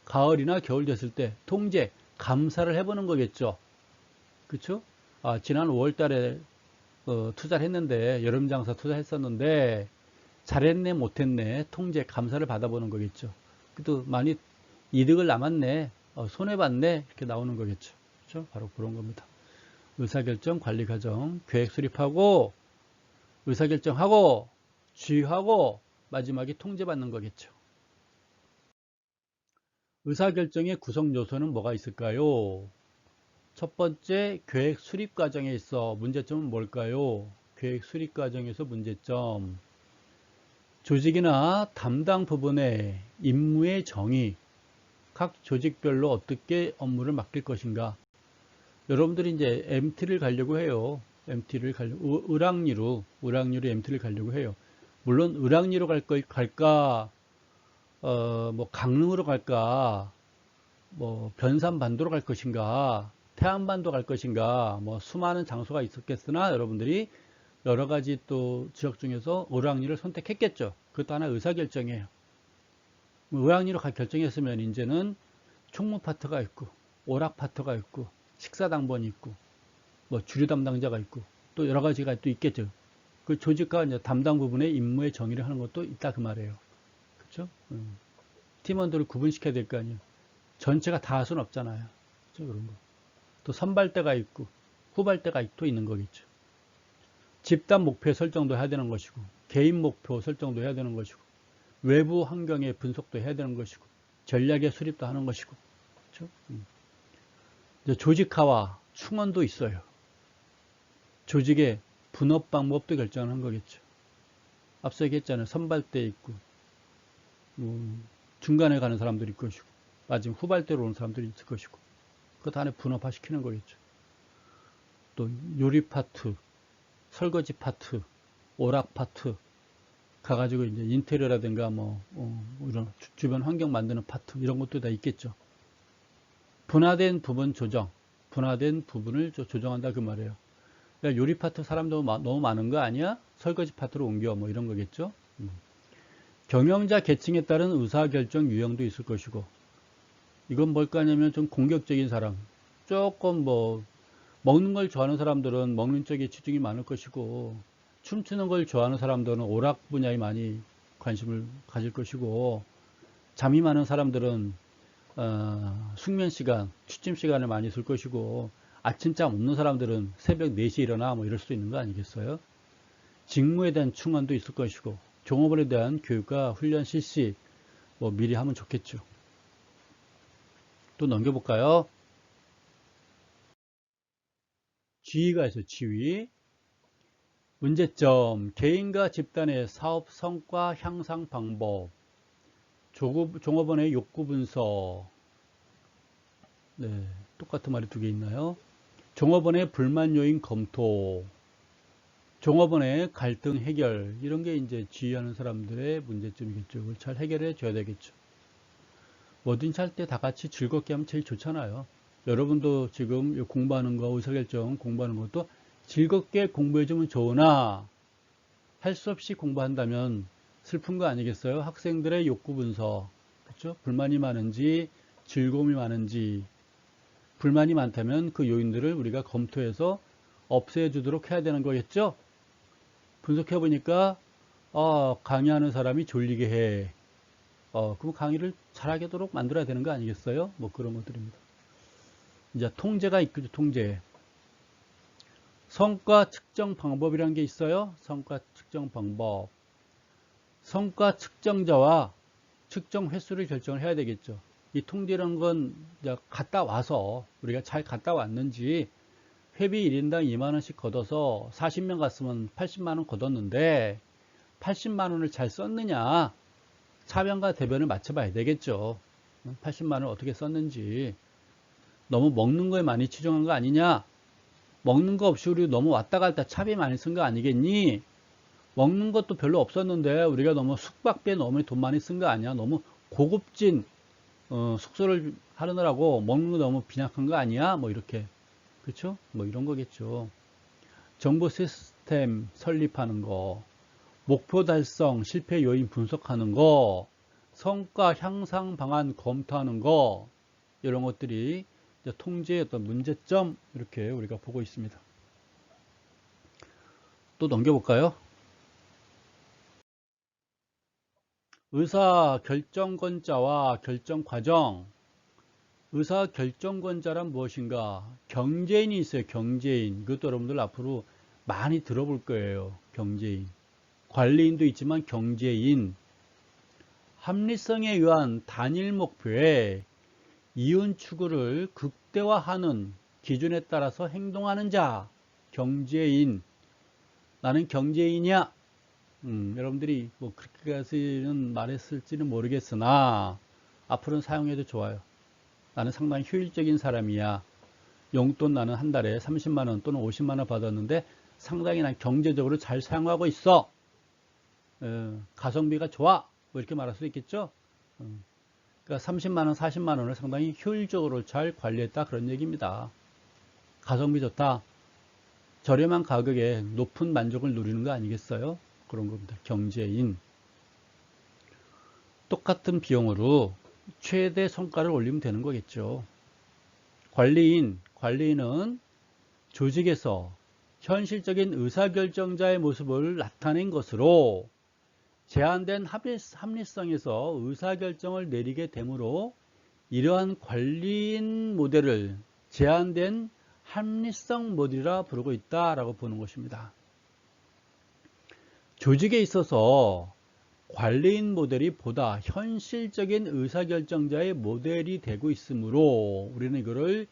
가을이나 겨울 됐을 때 통제, 감사를 해보는 거겠죠. 그렇죠? 지난 5월 달에 투자를 했는데 여름 장사 투자했었는데 잘했네 못했네 통제, 감사를 받아보는 거겠죠. 또 많이 이득을 남았네, 손해봤네 이렇게 나오는 거겠죠. 그렇죠? 바로 그런 겁니다. 의사결정, 관리 과정, 계획 수립하고 의사결정하고 지휘하고 마지막에 통제받는 거겠죠. 의사결정의 구성 요소는 뭐가 있을까요? 첫 번째, 계획 수립 과정에 있어 문제점은 뭘까요? 계획 수립 과정에서 문제점. 조직이나 담당 부분의 임무의 정의, 각 조직별로 어떻게 업무를 맡길 것인가. 여러분들이 이제 MT를 가려고 해요. 을왕리로 MT를 가려고 해요. 물론 을왕리로 갈까, 뭐 강릉으로 갈까, 뭐 변산반도로 갈 것인가, 태안반도 갈 것인가, 뭐 수많은 장소가 있었겠으나 여러분들이 여러 가지 또 지역 중에서 을왕리를 선택했겠죠. 그것도 하나 의사결정이에요. 을왕리로 결정했으면 이제는 총무 파트가 있고, 오락 파트가 있고, 식사당번이 있고, 뭐 주류 담당자가 있고, 또 여러 가지가 또 있겠죠. 그 조직과 이제 담당 부분의 임무의 정의를 하는 것도 있다 그 말이에요. 그렇죠? 팀원들을 구분시켜야 될 거 아니에요. 전체가 다 할 수는 없잖아요. 그렇죠? 그런 거. 또 선발대가 있고 후발대가 또 있는 거겠죠. 집단 목표 설정도 해야 되는 것이고, 개인 목표 설정도 해야 되는 것이고, 외부 환경의 분석도 해야 되는 것이고, 전략의 수립도 하는 것이고, 그렇죠? 이제 조직화와 충원도 있어요. 조직의 분업 방법도 결정하는 거겠죠. 앞서 얘기했잖아요. 선발대 있고, 중간에 가는 사람들이 있을 것이고, 마지막 후발대로 오는 사람들이 있을 것이고, 그것 안에 분업화 시키는 거겠죠. 또 요리 파트, 설거지 파트, 오락 파트 가가지고 이제 인테리어라든가 뭐 이런 주변 환경 만드는 파트 이런 것도 다 있겠죠. 분화된 부분 조정, 분화된 부분을 조정한다 그 말이에요. 그러니까 요리 파트 사람도 너무 많은 거 아니야? 설거지 파트로 옮겨 뭐 이런 거겠죠. 경영자 계층에 따른 의사결정 유형도 있을 것이고, 이건 뭘까 하냐면 좀 공격적인 사람, 조금 뭐 먹는 걸 좋아하는 사람들은 먹는 쪽에 치중이 많을 것이고, 춤추는 걸 좋아하는 사람들은 오락 분야에 많이 관심을 가질 것이고, 잠이 많은 사람들은 숙면 시간, 취침 시간을 많이 쓸 것이고, 아침잠 없는 사람들은 새벽 4시에 일어나 뭐 이럴 수도 있는 거 아니겠어요? 직무에 대한 충원도 있을 것이고, 종업원에 대한 교육과 훈련 실시 뭐 미리 하면 좋겠죠. 또 넘겨볼까요? 지위가 있어요. 지위. 문제점, 개인과 집단의 사업 성과 향상 방법, 종업원의 욕구 분석. 네, 똑같은 말이 두 개 있나요? 종업원의 불만 요인 검토, 종업원의 갈등 해결, 이런 게 이제 지휘하는 사람들의 문제점이겠죠. 그걸 잘 해결해 줘야 되겠죠. 뭐든지 할 때 다 같이 즐겁게 하면 제일 좋잖아요. 여러분도 지금 공부하는 거, 의사결정 공부하는 것도 즐겁게 공부해주면 좋으나 할 수 없이 공부한다면 슬픈 거 아니겠어요? 학생들의 욕구 분석, 그렇죠? 불만이 많은지 즐거움이 많은지, 불만이 많다면 그 요인들을 우리가 검토해서 없애주도록 해야 되는 거겠죠? 분석해 보니까 강의하는 사람이 졸리게 해. 그럼 강의를 잘하도록 만들어야 되는 거 아니겠어요? 뭐 그런 것들입니다. 이제 통제가 있겠죠, 통제. 성과 측정 방법이라는 게 있어요. 성과 측정 방법. 성과 측정자와 측정 횟수를 결정을 해야 되겠죠. 이 통제라는 건 이제 갔다 와서 우리가 잘 갔다 왔는지, 회비 1인당 2만원씩 걷어서 40명 갔으면 80만원 걷었는데 80만원을 잘 썼느냐, 차변과 대변을 맞춰봐야 되겠죠. 80만원을 어떻게 썼는지. 너무 먹는 거에 많이 치중한 거 아니냐, 먹는 거 없이 우리 너무 왔다 갔다 차비 많이 쓴 거 아니겠니? 먹는 것도 별로 없었는데 우리가 너무 숙박비에 너무 돈 많이 쓴 거 아니야? 너무 고급진 숙소를 하느라고 먹는 거 너무 빈약한 거 아니야? 뭐 이렇게, 그렇죠? 뭐 이런 거겠죠. 정보 시스템 설립하는 거, 목표 달성 실패 요인 분석하는 거, 성과 향상 방안 검토하는 거, 이런 것들이 이제 통제의 어떤 문제점, 이렇게 우리가 보고 있습니다. 또 넘겨볼까요? 의사결정권자와 결정과정. 의사결정권자란 무엇인가? 경제인이 있어요. 경제인. 이것도 여러분들 앞으로 많이 들어볼 거예요. 경제인. 관리인도 있지만 경제인. 합리성에 의한 단일 목표에 이윤 추구를 극대화하는 기준에 따라서 행동하는 자. 경제인. 나는 경제인이야. 여러분들이 뭐 그렇게까지는 말했을지는 모르겠으나 앞으로는 사용해도 좋아요. 나는 상당히 효율적인 사람이야. 용돈 나는 한 달에 30만원 또는 50만원 받았는데 상당히 난 경제적으로 잘 사용하고 있어. 가성비가 좋아. 뭐 이렇게 말할 수 있겠죠. 그러니까 30만원, 40만원을 상당히 효율적으로 잘 관리했다, 그런 얘기입니다. 가성비 좋다. 저렴한 가격에 높은 만족을 누리는 거 아니겠어요? 그런 겁니다. 경제인. 똑같은 비용으로 최대 성과를 올리면 되는 거겠죠. 관리인. 관리인은 조직에서 현실적인 의사결정자의 모습을 나타낸 것으로 제한된 합리성에서 의사결정을 내리게 되므로 이러한 관리인 모델을 제한된 합리성 모델이라 부르고 있다라고 보는 것입니다. 조직에 있어서 관리인 모델이 보다 현실적인 의사결정자의 모델이 되고 있으므로 우리는 이거를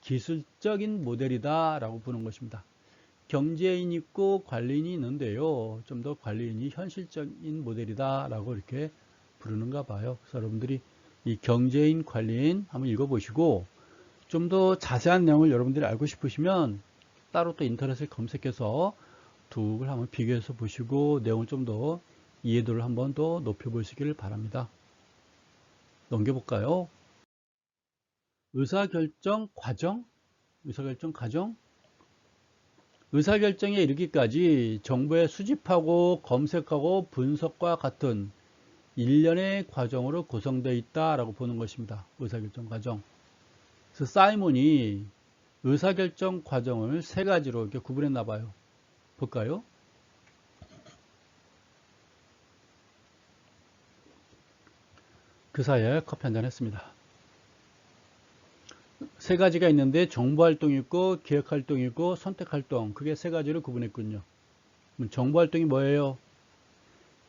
기술적인 모델이다 라고 보는 것입니다. 경제인이 있고 관리인이 있는데요, 좀 더 관리인이 현실적인 모델이다 라고 이렇게 부르는가 봐요. 그래서 여러분들이 이 경제인, 관리인 한번 읽어보시고 좀 더 자세한 내용을 여러분들이 알고 싶으시면 따로 또 인터넷에 검색해서 두 글 한번 비교해서 보시고 내용을 좀 더 이해도를 한번 더 높여보시기를 바랍니다. 넘겨볼까요? 의사결정 과정? 의사결정 과정? 의사결정에 이르기까지 정보에 수집하고 검색하고 분석과 같은 일련의 과정으로 구성되어 있다라고 보는 것입니다. 의사결정 과정. 그래서 사이몬이 의사결정 과정을 세 가지로 이렇게 구분했나 봐요. 볼까요? 그 사이에 커피 한잔 했습니다. 세 가지가 있는데 정보활동이 있고 기획활동이 있고 선택활동, 그게 세 가지로 구분했군요. 정보활동이 뭐예요?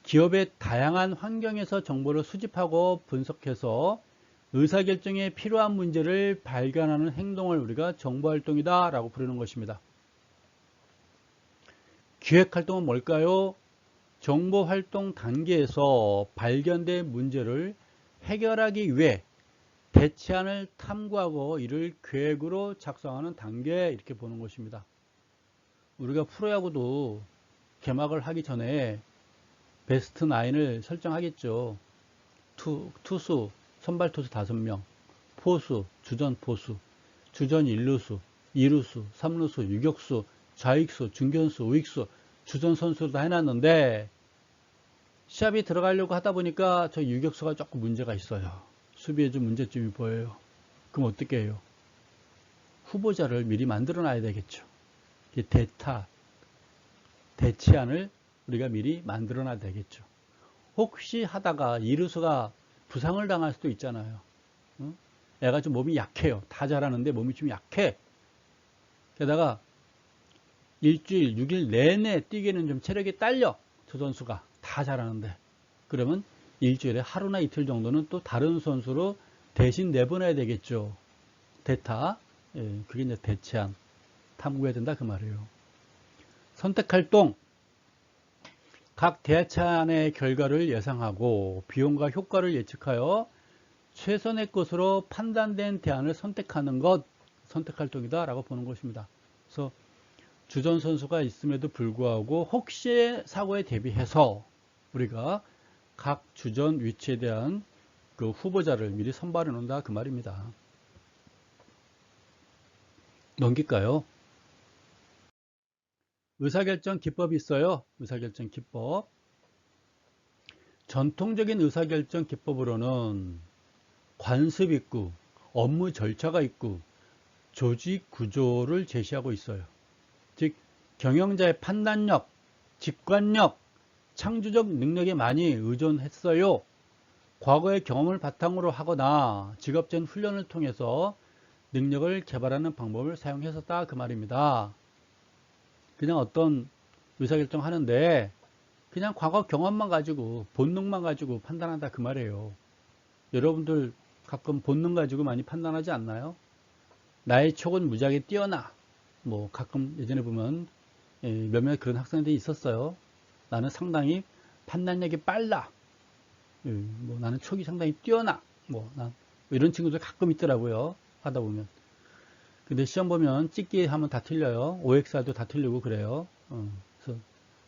기업의 다양한 환경에서 정보를 수집하고 분석해서 의사결정에 필요한 문제를 발견하는 행동을 우리가 정보활동이다 라고 부르는 것입니다. 기획활동은 뭘까요? 정보활동 단계에서 발견된 문제를 해결하기 위해 대체안을 탐구하고 이를 계획으로 작성하는 단계, 이렇게 보는 것입니다. 우리가 프로야구도 개막을 하기 전에 베스트 9을 설정하겠죠. 투수, 선발 투수 5명, 포수, 주전 포수, 주전 1루수, 2루수, 3루수, 유격수, 좌익수, 중견수, 우익수, 주전 선수를 다 해놨는데 시합이 들어가려고 하다 보니까 저 유격수가 조금 문제가 있어요. 수비에 좀 문제점이 보여요. 그럼 어떻게 해요? 후보자를 미리 만들어 놔야 되겠죠. 대치안을 우리가 미리 만들어 놔야 되겠죠. 혹시 하다가 이루수가 부상을 당할 수도 있잖아요. 응? 애가 좀 몸이 약해요. 다 잘하는데 몸이 좀 약해. 게다가 일주일, 6일 내내 뛰기는 좀 체력이 딸려. 저 선수가 다 잘하는데. 그러면 일주일에 하루나 이틀 정도는 또 다른 선수로 대신 내보내야 되겠죠. 대타. 예, 그게 이제 대체안. 탐구해야 된다 그 말이에요. 선택활동. 각 대체안의 결과를 예상하고 비용과 효과를 예측하여 최선의 것으로 판단된 대안을 선택하는 것, 선택활동이다 라고 보는 것입니다. 그래서 주전 선수가 있음에도 불구하고 혹시의 사고에 대비해서 우리가 각 주전 위치에 대한 그 후보자를 미리 선발해 놓는다 그 말입니다. 넘길까요? 의사결정 기법이 있어요. 의사결정 기법. 전통적인 의사결정 기법으로는 관습 있고 업무 절차가 있고 조직 구조를 제시하고 있어요. 즉 경영자의 판단력, 직관력, 창조적 능력에 많이 의존했어요. 과거의 경험을 바탕으로 하거나 직업적인 훈련을 통해서 능력을 개발하는 방법을 사용했었다 그 말입니다. 그냥 어떤 의사결정 하는데 그냥 과거 경험만 가지고 본능만 가지고 판단한다 그 말이에요. 여러분들 가끔 본능 가지고 많이 판단하지 않나요? 나의 촉은 무지하게 뛰어나. 뭐 가끔 예전에 보면 몇몇 그런 학생들이 있었어요. 나는 상당히 판단력이 빨라. 뭐 나는 촉이 상당히 뛰어나. 난 이런 친구들 가끔 있더라고요. 하다 보면. 근데 시험 보면 찍기 하면 다 틀려요. OXR도 다 틀리고 그래요. 그래서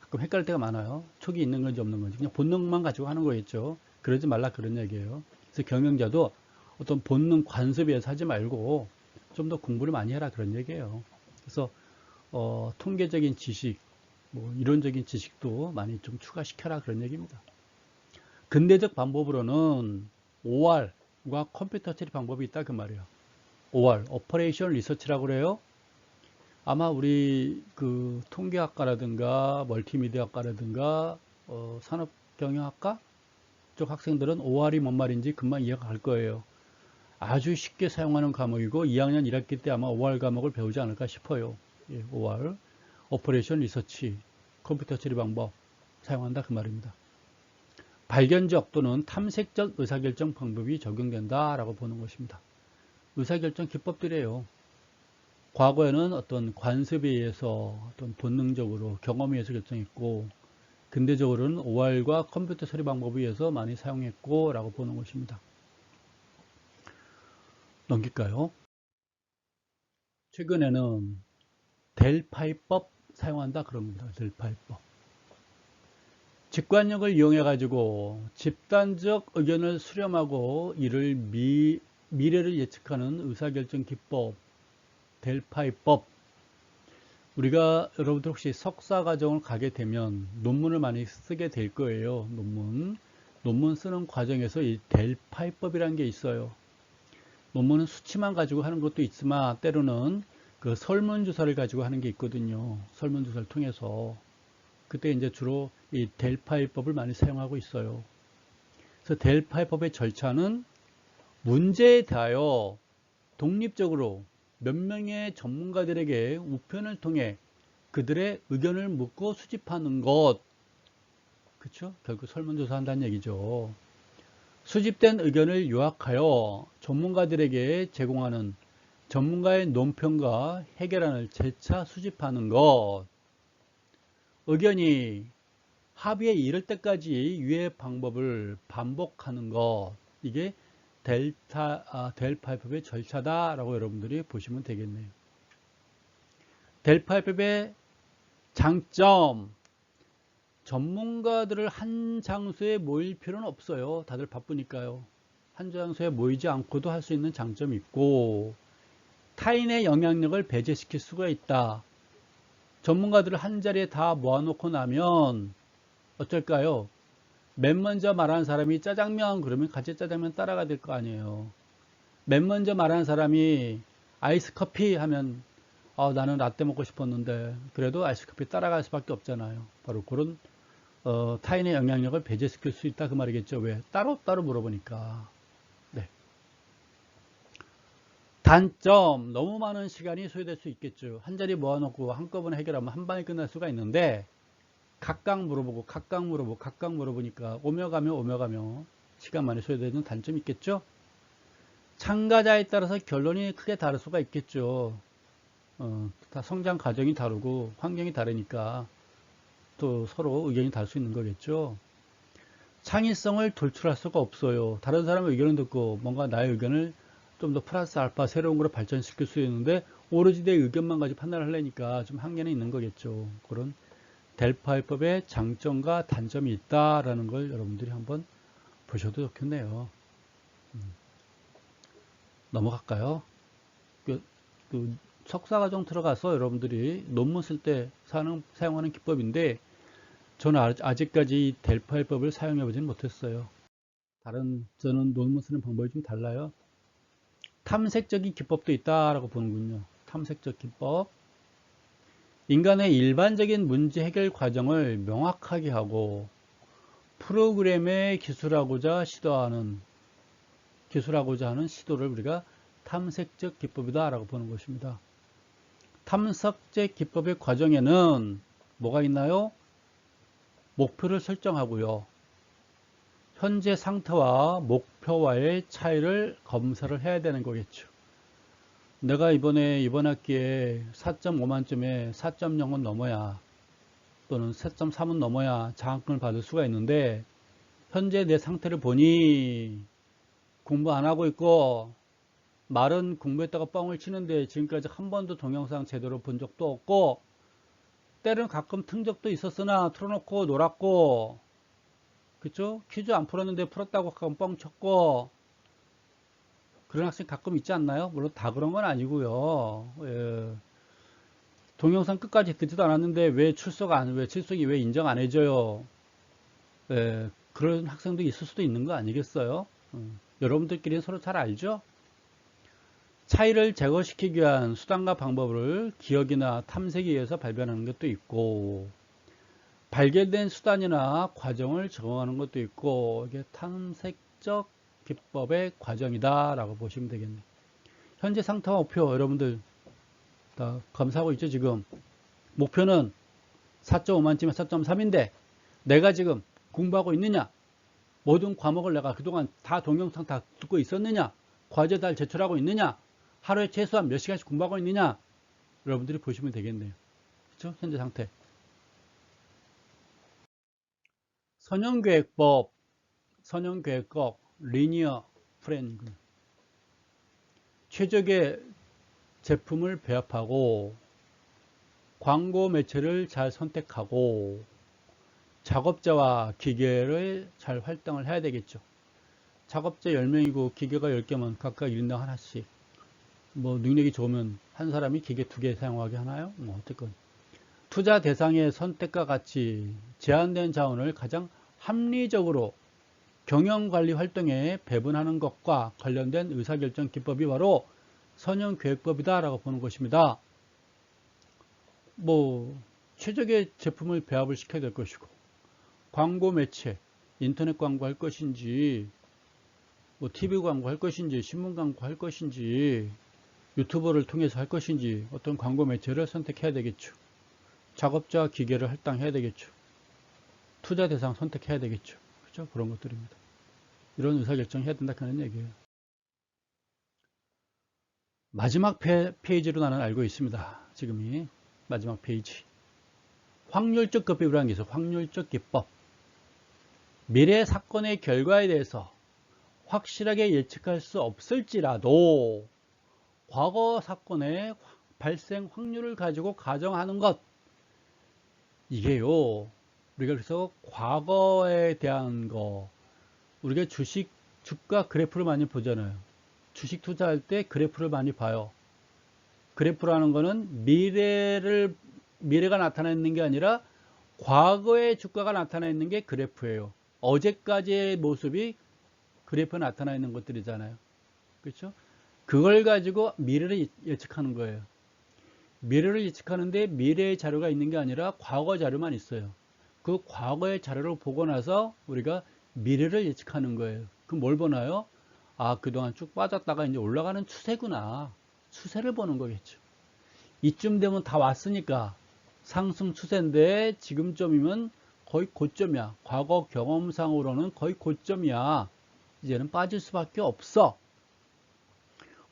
가끔 헷갈릴 때가 많아요. 촉이 있는 건지 없는 건지. 그냥 본능만 가지고 하는 거겠죠. 그러지 말라 그런 얘기예요. 그래서 경영자도 어떤 본능 관습에 의해서 하지 말고 좀 더 공부를 많이 해라 그런 얘기예요. 그래서 통계적인 지식, 뭐 이론적인 지식도 많이 좀 추가시켜라 그런 얘기입니다. 근대적 방법으로는 OR과 컴퓨터 처리 방법이 있다 그 말이에요. OR, 오퍼레이션 리서치라고 그래요. 아마 우리 그 통계학과라든가 멀티미디어학과라든가 산업경영학과 쪽 학생들은 OR이 뭔 말인지 금방 이해가 갈 거예요. 아주 쉽게 사용하는 과목이고 2학년 1학기 때 아마 OR 과목을 배우지 않을까 싶어요. 예, OR, 오퍼레이션 리서치, 컴퓨터 처리 방법 사용한다 그 말입니다. 발견적 또는 탐색적 의사결정 방법이 적용된다라고 보는 것입니다. 의사결정 기법들이에요. 과거에는 어떤 관습에 의해서 어떤 본능적으로 경험에 의해서 결정했고 근대적으로는 OR과 컴퓨터 처리 방법에 의해서 많이 사용했고 라고 보는 것입니다. 넘길까요? 최근에는 델파이법 사용한다 그런 겁니다. 델파이법. 직관력을 이용해 가지고 집단적 의견을 수렴하고 이를 미래를 예측하는 의사결정 기법 델파이법. 우리가 여러분들 혹시 석사 과정을 가게 되면 논문을 많이 쓰게 될 거예요. 논문 쓰는 과정에서 이 델파이법이라는 게 있어요. 논문은 수치만 가지고 하는 것도 있지만 때로는 그 설문조사를 가지고 하는 게 있거든요. 설문조사를 통해서 그때 이제 주로 이 델파이법을 많이 사용하고 있어요. 그래서 델파이법의 절차는 문제에 대하여 독립적으로 몇 명의 전문가들에게 우편을 통해 그들의 의견을 묻고 수집하는 것. 그렇죠? 결국 설문조사 한다는 얘기죠. 수집된 의견을 요약하여 전문가들에게 제공하는 전문가의 논평과 해결안을 재차 수집하는 것. 의견이 합의에 이를 때까지 유예 방법을 반복하는 것. 이게 델파이법의 절차다라고 여러분들이 보시면 되겠네요. 델파이법의 장점. 전문가들을 한 장소에 모일 필요는 없어요. 다들 바쁘니까요. 한 장소에 모이지 않고도 할 수 있는 장점이 있고, 타인의 영향력을 배제시킬 수가 있다. 전문가들을 한 자리에 다 모아놓고 나면 어쩔까요? 맨 먼저 말하는 사람이 짜장면 그러면 같이 짜장면 따라가야 될 거 아니에요. 맨 먼저 말하는 사람이 아이스 커피 하면 나는 라떼 먹고 싶었는데 그래도 아이스 커피 따라갈 수밖에 없잖아요. 바로 그런 타인의 영향력을 배제시킬 수 있다 그 말이겠죠. 왜? 따로따로 물어보니까. 네. 단점, 너무 많은 시간이 소요될 수 있겠죠. 한 자리 모아놓고 한꺼번에 해결하면 한 방에 끝날 수가 있는데 각각 물어보니까 오며 가며 시간 많이 소요되는 단점이 있겠죠. 참가자에 따라서 결론이 크게 다를 수가 있겠죠. 다 성장 과정이 다르고 환경이 다르니까 또 서로 의견이 다를 수 있는 거겠죠. 창의성을 돌출할 수가 없어요. 다른 사람의 의견을 듣고 뭔가 나의 의견을 좀 더 플러스 알파 새로운 걸로 발전시킬 수 있는데 오로지 내 의견만 가지고 판단을 하려니까 좀 한계는 있는 거겠죠. 그런 델파이법의 장점과 단점이 있다라는 걸 여러분들이 한번 보셔도 좋겠네요. 넘어갈까요? 그 석사과정 들어가서 여러분들이 논문 쓸 때 사용하는 기법인데 저는 아직까지 델파이법을 사용해 보지는 못했어요. 저는 논문 쓰는 방법이 좀 달라요. 탐색적인 기법도 있다라고 보는군요. 탐색적 기법. 인간의 일반적인 문제 해결 과정을 명확하게 하고 프로그램에 기술하고자 하는 시도를 우리가 탐색적 기법이다라고 보는 것입니다. 탐색적 기법의 과정에는 뭐가 있나요? 목표를 설정하고요. 현재 상태와 목표와의 차이를 검사를 해야 되는 거겠죠. 내가 이번 학기에 4.5만점에 4.0은 넘어야 또는 4.3은 넘어야 장학금을 받을 수가 있는데 현재 내 상태를 보니 공부 안 하고 있고 말은 공부했다가 뻥을 치는데 지금까지 한 번도 동영상 제대로 본 적도 없고 때는 가끔 튼 적도 있었으나 틀어놓고 놀았고 그쵸? 퀴즈 안 풀었는데 풀었다고 가끔 뻥 쳤고 그런 학생 가끔 있지 않나요? 물론 다 그런 건 아니고요. 예. 동영상 끝까지 듣지도 않았는데 왜 출석이 왜 인정 안 해줘요? 예. 그런 학생도 있을 수도 있는 거 아니겠어요? 여러분들끼리는 서로 잘 알죠? 차이를 제거시키기 위한 수단과 방법을 기억이나 탐색에 의해서 발견하는 것도 있고 발견된 수단이나 과정을 적용하는 것도 있고 이게 탐색적 기법의 과정이다 라고 보시면 되겠네요. 현재 상태와 목표 여러분들 다 검사하고 있죠. 지금 목표는 4.5만점에 4.3인데 내가 지금 공부하고 있느냐, 모든 과목을 내가 그동안 다 동영상 다 듣고 있었느냐, 과제 잘 제출하고 있느냐, 하루에 최소한 몇 시간씩 공부하고 있느냐 여러분들이 보시면 되겠네요. 그렇죠? 현재 상태. 선형계획법, 리니어 프레임ing. 최적의 제품을 배합하고 광고 매체를 잘 선택하고 작업자와 기계를 잘 활동을 해야 되겠죠. 작업자 10명이고 기계가 10개면 각각 1인당 하나씩. 뭐 능력이 좋으면 한 사람이 기계 2개 사용하게 하나요? 뭐 어쨌건 투자 대상의 선택과 같이 제한된 자원을 가장 합리적으로 경영관리 활동에 배분하는 것과 관련된 의사결정 기법이 바로 선형계획법이다 라고 보는 것입니다. 뭐 최적의 제품을 배합을 시켜야 될 것이고 광고 매체, 인터넷 광고 할 것인지 뭐 TV 광고 할 것인지 신문 광고 할 것인지 유튜버를 통해서 할 것인지 어떤 광고 매체를 선택해야 되겠죠. 작업자 기계를 할당해야 되겠죠. 투자 대상 선택해야 되겠죠. 그렇죠? 그런 것들입니다. 이런 의사결정 해야 된다 하는 얘기예요. 마지막 페이지로 나는 알고 있습니다. 지금이 마지막 페이지. 확률적 기법이라는 게 있어요. 확률적 기법. 미래 사건의 결과에 대해서 확실하게 예측할 수 없을지라도 과거 사건의 발생 확률을 가지고 가정하는 것. 이게요. 우리가 그래서 과거에 대한 거, 우리가 주가 그래프를 많이 보잖아요. 주식 투자할 때 그래프를 많이 봐요. 그래프라는 거는 미래가 나타나 있는 게 아니라 과거의 주가가 나타나 있는 게 그래프예요. 어제까지의 모습이 그래프에 나타나 있는 것들이잖아요. 그렇죠? 그걸 가지고 미래를 예측하는 거예요. 미래를 예측하는데 미래의 자료가 있는 게 아니라 과거 자료만 있어요. 그 과거의 자료를 보고 나서 우리가 미래를 예측하는 거예요. 그럼 뭘 보나요? 아, 그동안 쭉 빠졌다가 이제 올라가는 추세구나. 추세를 보는 거겠죠. 이쯤 되면 다 왔으니까 상승 추세인데 지금쯤이면 거의 고점이야. 과거 경험상으로는 거의 고점이야. 이제는 빠질 수밖에 없어.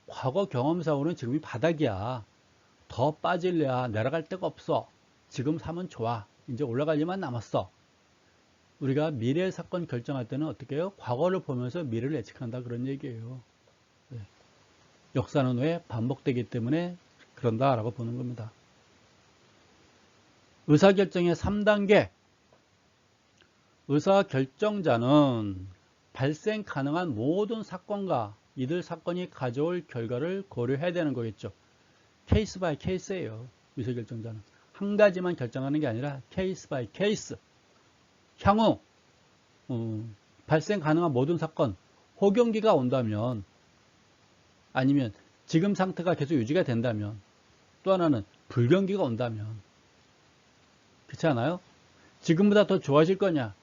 과거 경험상으로는 지금이 바닥이야. 더 빠질래야 내려갈 데가 없어. 지금 사면 좋아. 이제 올라갈 일만 남았어. 우리가 미래 사건 결정할 때는 어떻게 해요? 과거를 보면서 미래를 예측한다 그런 얘기예요. 네. 역사는 왜 반복되기 때문에 그런다라고 보는 겁니다. 의사결정의 3단계. 의사결정자는 발생 가능한 모든 사건과 이들 사건이 가져올 결과를 고려해야 되는 거겠죠. 케이스 바이 케이스예요. 의사결정자는. 한 가지만 결정하는 게 아니라 케이스 바이 케이스. 향후 발생 가능한 모든 사건, 호경기가 온다면, 아니면 지금 상태가 계속 유지가 된다면, 또 하나는 불경기가 온다면, 그렇지 않아요? 지금보다 더 좋아질 거냐,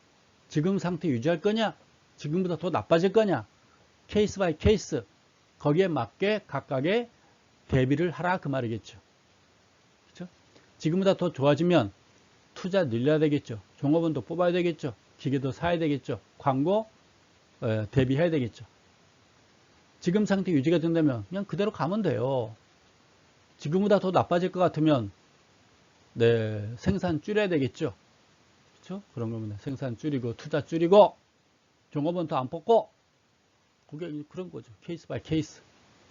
지금 상태 유지할 거냐, 지금보다 더 나빠질 거냐, 케이스 바이 케이스, 거기에 맞게 각각의 대비를 하라 그 말이겠죠. 그렇죠? 지금보다 더 좋아지면 투자 늘려야 되겠죠. 종업원도 뽑아야 되겠죠. 기계도 사야 되겠죠. 광고 대비해야 되겠죠. 지금 상태 유지가 된다면 그냥 그대로 가면 돼요. 지금보다 더 나빠질 것 같으면 네, 생산 줄여야 되겠죠. 그렇죠? 그런 겁니다. 생산 줄이고 투자 줄이고 종업원 더 안 뽑고 그게 그런 거죠. 케이스 바이 케이스.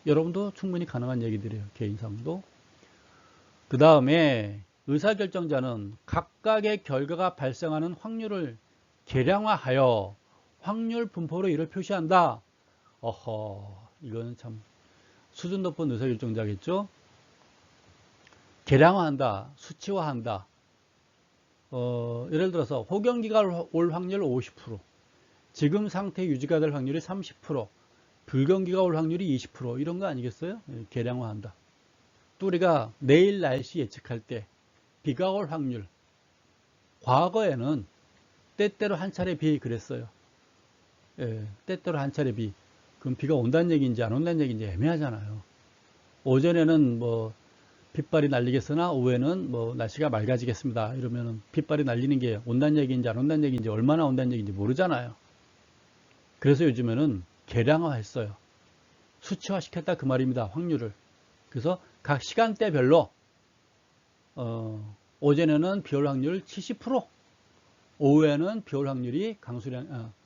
여러분도 충분히 가능한 얘기들이에요. 개인상도. 그 다음에 의사결정자는 각각의 결과가 발생하는 확률을 계량화하여 확률 분포로 이를 표시한다. 어허, 이거는 참 수준 높은 의사결정자겠죠. 계량화한다, 수치화한다. 예를 들어서 호경기가 올 확률 50%, 지금 상태 유지가 될 확률이 30%, 불경기가 올 확률이 20% 이런 거 아니겠어요? 계량화한다. 또 우리가 내일 날씨 예측할 때 비가 올 확률, 과거에는 때때로 한 차례 비 그랬어요. 예, 때때로 한 차례 비. 그럼 비가 온다는 얘기인지 안 온다는 얘기인지 애매하잖아요. 오전에는 뭐 빗발이 날리겠으나 오후에는 뭐 날씨가 맑아지겠습니다. 이러면은 빗발이 날리는 게 온다는 얘기인지 안 온다는 얘기인지 얼마나 온다는 얘기인지 모르잖아요. 그래서 요즘에는 계량화 했어요. 수치화 시켰다 그 말입니다. 확률을. 그래서 각 시간대별로 오전에는 비올 확률 70%, 오후에는 비올 확률이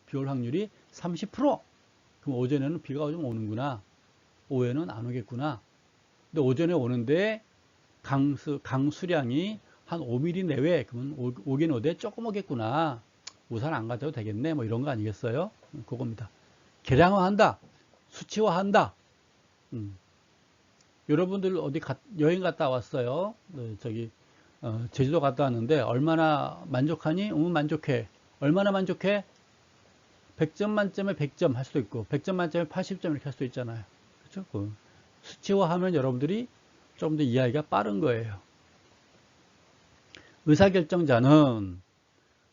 비올 확률이 30%. 그럼 오전에는 비가 좀 오는구나. 오후에는 안 오겠구나. 근데 오전에 오는데 강수량이 한 5mm 내외, 그러면 오긴 오되 조금 오겠구나. 우산 안 가져도 되겠네. 뭐 이런 거 아니겠어요? 그겁니다. 계량화한다. 수치화한다. 여러분들 어디 여행 갔다 왔어요? 제주도 갔다 왔는데 얼마나 만족하니? 만족해. 얼마나 만족해? 100점 만점에 100점 할 수도 있고 100점 만점에 80점 이렇게 할 수도 있잖아요. 그렇죠? 수치화하면 여러분들이 좀 더 이해하기가 빠른 거예요. 의사결정자는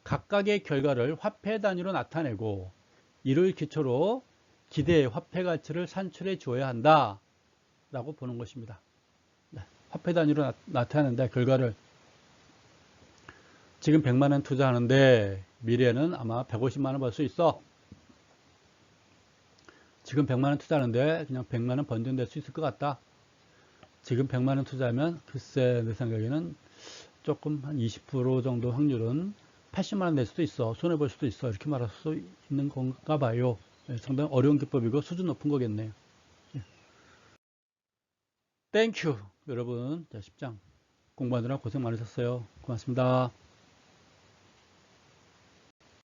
각각의 결과를 화폐 단위로 나타내고 이를 기초로 기대의 화폐 가치를 산출해 줘야 한다. 라고 보는 것입니다. 네, 화폐 단위로 나타내는데 결과를 지금 100만원 투자하는데 미래에는 아마 150만원 벌 수 있어. 지금 100만원 투자하는데 그냥 100만원 번전될 수 있을 것 같다. 지금 100만원 투자하면 글쎄 내 생각에는 조금 한 20% 정도 확률은 80만원 낼 수도 있어. 손해볼 수도 있어. 이렇게 말할 수 있는 건가 봐요. 네, 상당히 어려운 기법이고 수준 높은 거겠네요. 땡큐. 여러분 10장 공부하느라 고생 많으셨어요. 고맙습니다.